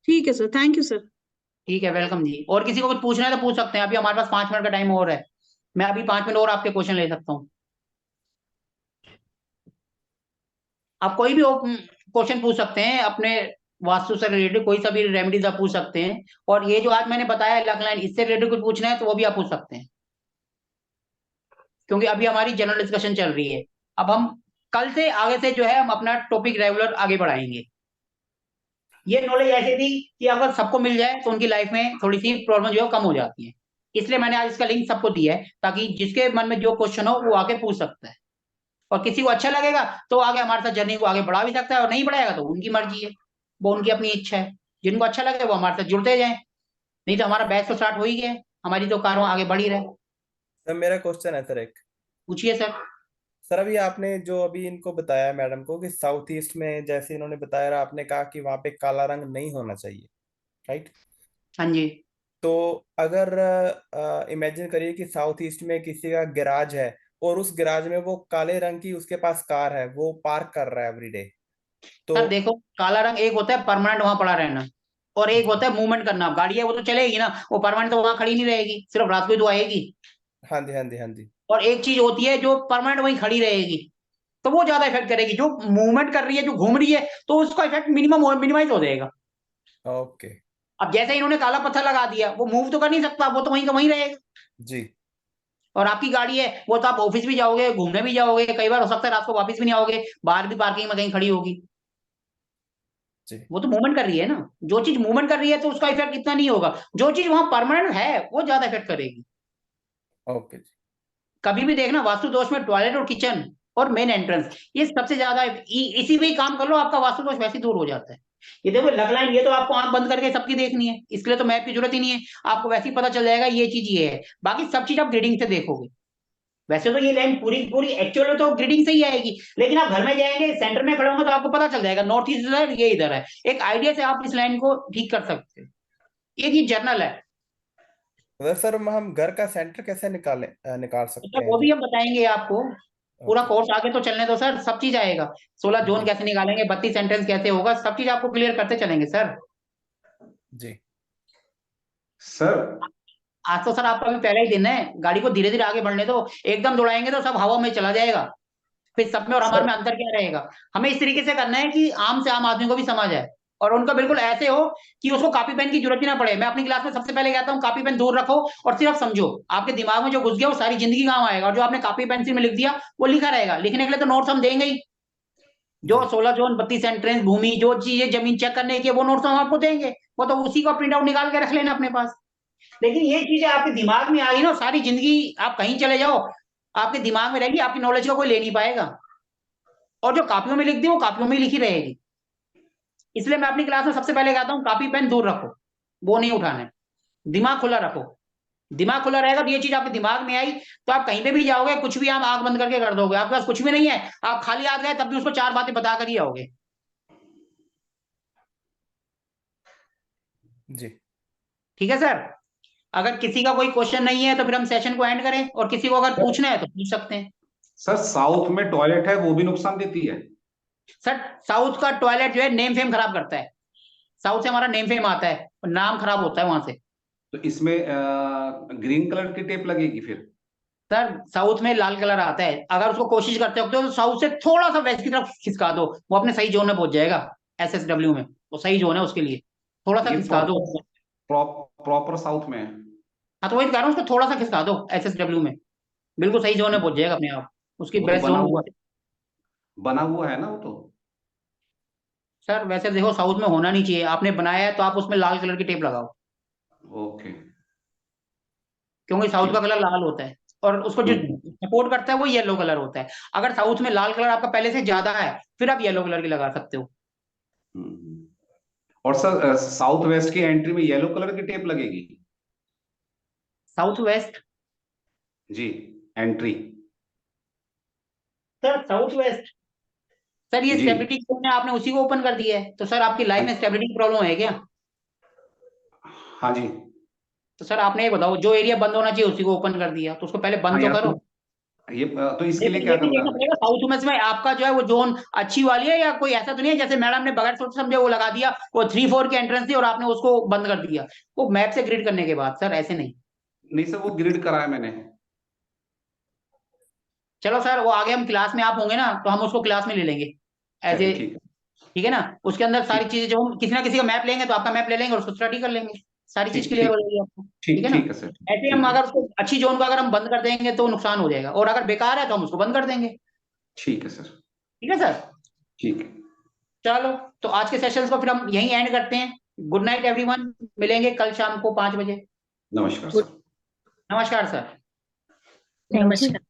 ठीक है सर, थैंक यू सर। ठीक है, वेलकम जी। और किसी को कुछ पूछना है तो पूछ सकते हैं, अभी हमारे पास 5 मिनट का टाइम और है। मैं अभी 5 मिनट और आपके क्वेश्चन ले सकता हूँ। आप कोई भी क्वेश्चन पूछ सकते हैं अपने वास्तु से रिलेटेड, कोई सा भी रेमेडीज आप पूछ सकते हैं। और ये जो आज मैंने बताया लक लाइन, इससे रिलेटेड कुछ पूछना है तो वो भी आप पूछ सकते हैं, क्योंकि अभी हमारी जनरल डिस्कशन चल रही है। अब हम कल से आगे से जो है हम अपना टॉपिक रेगुलर आगे बढ़ाएंगे। ये नॉलेज ऐसी थी कि अगर सबको मिल जाए तो उनकी लाइफ में थोड़ी सी प्रॉब्लम जो है कम हो जाती है। इसलिए मैंने आज इसका लिंक सबको दिया है, ताकि जिसके मन में जो क्वेश्चन हो वो आके पूछ सकता है। और किसी को अच्छा लगेगा तो आगे हमारे साथ जर्नी को आगे बढ़ा भी सकता है, और नहीं बढ़ाएगा तो उनकी मर्जी है, वो उनकी अपनी इच्छा है। जिनको अच्छा लगे वो हमारे साथ जुड़ते जाएं, नहीं तो हमारा बैच तो स्टार्ट हो ही गया है, हमारी तो कारवां आगे बढ़ ही रहे। सर मेरा क्वेश्चन है सर एक। पूछिए सर। सर अभी आपने जो अभी इनको बताया मैडम को कि साउथ ईस्ट में जैसे इन्होंने बताया, आपने कहा कि वहां पे काला रंग नहीं होना चाहिए, राइट? हाँ जी। तो अगर इमेजिन करिए कि साउथ ईस्ट में किसी का गैराज है, और उस गैराज में वो काले रंग की उसके पास कार है, वो पार्क कर रहा है एवरीडे, तो सर देखो, काला रंग एक होता है परमानेंट वहां पड़ा रहना, और एक होता है मूवमेंट करना। गाड़ी है वो तो चलेगी ना, वो परमानेंट तो वहां खड़ी नहीं रहेगी, सिर्फ रात को ही तो आएगी। हाँ जी हाँ जी हाँ जी। और एक चीज होती है जो परमानेंट वहीं खड़ी रहेगी, तो वो ज्यादा इफेक्ट करेगी। जो मूवमेंट कर रही है, जो घूम रही है, तो उसका इफेक्ट मिनिमाइज हो जाएगा। ओके। अब जैसे इन्होंने काला पत्थर लगा दिया, वो मूव तो कर नहीं सकता, वो तो वहीं का वहीं रहेगा। जी। और आपकी गाड़ी है वो तो आप ऑफिस भी जाओगे, घूमने भी जाओगे, कई बार हो सकता है रात को वापस भी नहीं आओगे, बाहर भी पार्किंग में कहीं खड़ी होगी, जी। वो तो मूवमेंट कर रही है ना। जो चीज मूवमेंट कर रही है तो उसका इफेक्ट इतना नहीं होगा, जो चीज वहां परमानेंट है वो ज्यादा इफेक्ट करेगी। ओके जी। कभी भी देखना, वास्तु दोष में टॉयलेट और किचन और मेन एंट्रेंस, ये सबसे ज्यादा इसी में ही काम कर लो, आपका वास्तु दोष वैसे ही दूर हो जाता है। ये देखो लग लाइन, ये तो आपको आंख बंद करके सबकी देखनी है, इसके लिए तो मैप की जरूरत ही नहीं है, आपको वैसे ही पता चल जाएगा ये चीज ये है। बाकी सब चीज आप ग्रिडिंग से देखोगे। वैसे तो ये लाइन पूरी पूरी एक्चुअल में तो ग्रिडिंग से ही आएगी, लेकिन आप घर में जाएंगे सेंटर में खड़े होंगे तो आपको पता चल जाएगा नॉर्थ ईस्ट इधर, ये इधर है। एक आइडिया से आप इस लाइन को ठीक कर सकते हैं। एक ही जर्नल है। सर हम घर का सेंटर कैसे निकाल सकते तो हैं वो जी? भी हम बताएंगे आपको, पूरा ओके कोर्स आगे तो चलने दो सर, सब चीज आएगा। 16 जोन जी कैसे निकालेंगे, 32 सेंटेंस कैसे होगा, सब चीज आपको क्लियर करते चलेंगे सर। जी। सर आज तो सर आपका भी पहला ही दिन है, गाड़ी को धीरे धीरे आगे बढ़ने दो। एकदम दौड़ाएंगे तो सब हवा में चला जाएगा, फिर सब में और हमारे सर में अंतर क्या रहेगा। हमें इस तरीके से करना है कि आम से आम आदमी को भी समझ आए, और उनका बिल्कुल ऐसे हो कि उसको कॉपी पेन की जरूरत ही ना पड़े। मैं अपनी क्लास में सबसे पहले कहता हूँ कॉपी पेन दूर रखो और सिर्फ समझो। आपके दिमाग में जो घुस गया वो सारी जिंदगी काम आएगा, और जो आपने कॉपी पेंसिल में लिख दिया वो लिखा रहेगा। लिखने के लिए तो नोट्स हम देंगे ही, जो जी 16 जोन 32 एंट्रेंस भूमि जो चीजें जमीन चेक करने की वो नोट्स हम आपको देंगे, वो तो उसी का प्रिंट आउट निकाल के रख लेना अपने पास। लेकिन ये चीजें आपके दिमाग में आ गई ना, सारी जिंदगी आप कहीं चले जाओ आपके दिमाग में रहेगी, आपकी नॉलेज का कोई ले नहीं पाएगा। और जो कॉपियों में लिख दी वो कॉपियों में ही लिखी रहेगी। इसलिए मैं अपनी क्लास में सबसे पहले कहता हूँ कॉपी पेन दूर रखो, वो नहीं उठाना है। दिमाग खुला रखो, दिमाग खुला रहेगा तो ये चीज आपके दिमाग में आई तो आप कहीं पे भी जाओगे कुछ भी आप आंख बंद करके कर दोगे। आपके पास कुछ भी नहीं है, आप खाली हाथ गए तब भी उसको 4 बातें बता कर ही आओगे। जी। ठीक है सर। अगर किसी का कोई क्वेश्चन नहीं है तो फिर हम सेशन को एंड करें, और किसी को अगर पूछना है तो पूछ सकते हैं। सर साउथ में टॉयलेट है वो भी नुकसान देती है? सर साउथ का टॉयलेट जो है नेम फेम खराब करता है, साउथ से हमारा नेम फेम आता है और नाम खराब होता है वहां से। तो इसमें ग्रीन कलर की टेप लगेगी फिर? सर साउथ में लाल कलर आता है, अगर उसको कोशिश करते हो तो साउथ से थोड़ा सा वेस्ट की तरफ खिसका दो, वो अपने सही जोन में पहुंच जाएगा। SSW में वो सही जोन है उसके लिए, थोड़ा सा ये खिसका दो। प्रॉपर साउथ में है। हाँ तो वही कह रहा हूँ, उसको थोड़ा सा खिसका दो SSW में, बिल्कुल सही जोन में पहुंच जाएगा अपने आप, उसकी वो तो बेस्ट जोन। बना हुआ है ना वो तो। सर वैसे देखो साउथ में होना नहीं चाहिए, आपने बनाया है तो आप उसमें लाल कलर की टेप लगाओ, ओके क्योंकि साउथ का ठीक। कलर लाल होता है और उसको जो हम्म, सपोर्ट करता है वो येलो कलर होता है। अगर साउथ में लाल कलर आपका पहले से ज्यादा है फिर आप येलो कलर की लगा सकते हो। हम्म। और सर साउथ वेस्ट की एंट्री में येलो कलर की टेप लगेगी? South west? जी, entry. Sir south west, sir ये जी स्टेबिलिटी जोन है, आपने उसी को ओपन कर दिया है, तो सर आपकी लाइफ में स्टेबिलिटी प्रॉब्लम है क्या? हाँ जी। तो सर आपने ये बताओ, जो एरिया बंद होना चाहिए उसी को ओपन कर दिया, तो उसको पहले हाँ बंद तो यार, करो। ये तो इसके लिए लेकिन क्या ये भी करना देखना है? पड़ेगा साउथ में से आपका जो है वो जोन अच्छी वाली है, या कोई ऐसा तो नहीं है जैसे मैडम ने बगैर सोच समझे वो लगा दिया, वो 3-4 की एंट्रेंस थी और आपने उसको बंद कर दिया, वो मैप से ग्रिड करने के बाद। सर ऐसे नहीं। नहीं सर, वो ग्रिड करा है मैंने। चलो सर वो आगे हम क्लास में आप होंगे ना तो हम उसको क्लास में ले लेंगे ऐसे, चलिए ठीक है। ठीक है ना? उसके अंदर सारी ठीक चीजें जो हम किसी ना किसी का मैप लेंगे तो आपका मैप ले लेंगे और उसको स्टडी कर लेंगे, सारी चीज ठीक क्लियर ठीक हो जाएगी आपको। ठीक है ना? ठीक है सर। ऐसे हम ठीक है अगर उसको अच्छी जोन को अगर हम बंद कर देंगे तो नुकसान हो जाएगा, और अगर बेकार है तो हम उसको बंद कर देंगे। ठीक है सर। ठीक है सर? ठीक है। चलो तो आज के सेशंस को फिर हम यहीं एंड करते हैं। गुड नाइट एवरीवन, मिलेंगे कल शाम को 5 बजे। नमस्कार सर। नमस्कार सर। Thank you. नमस्कार।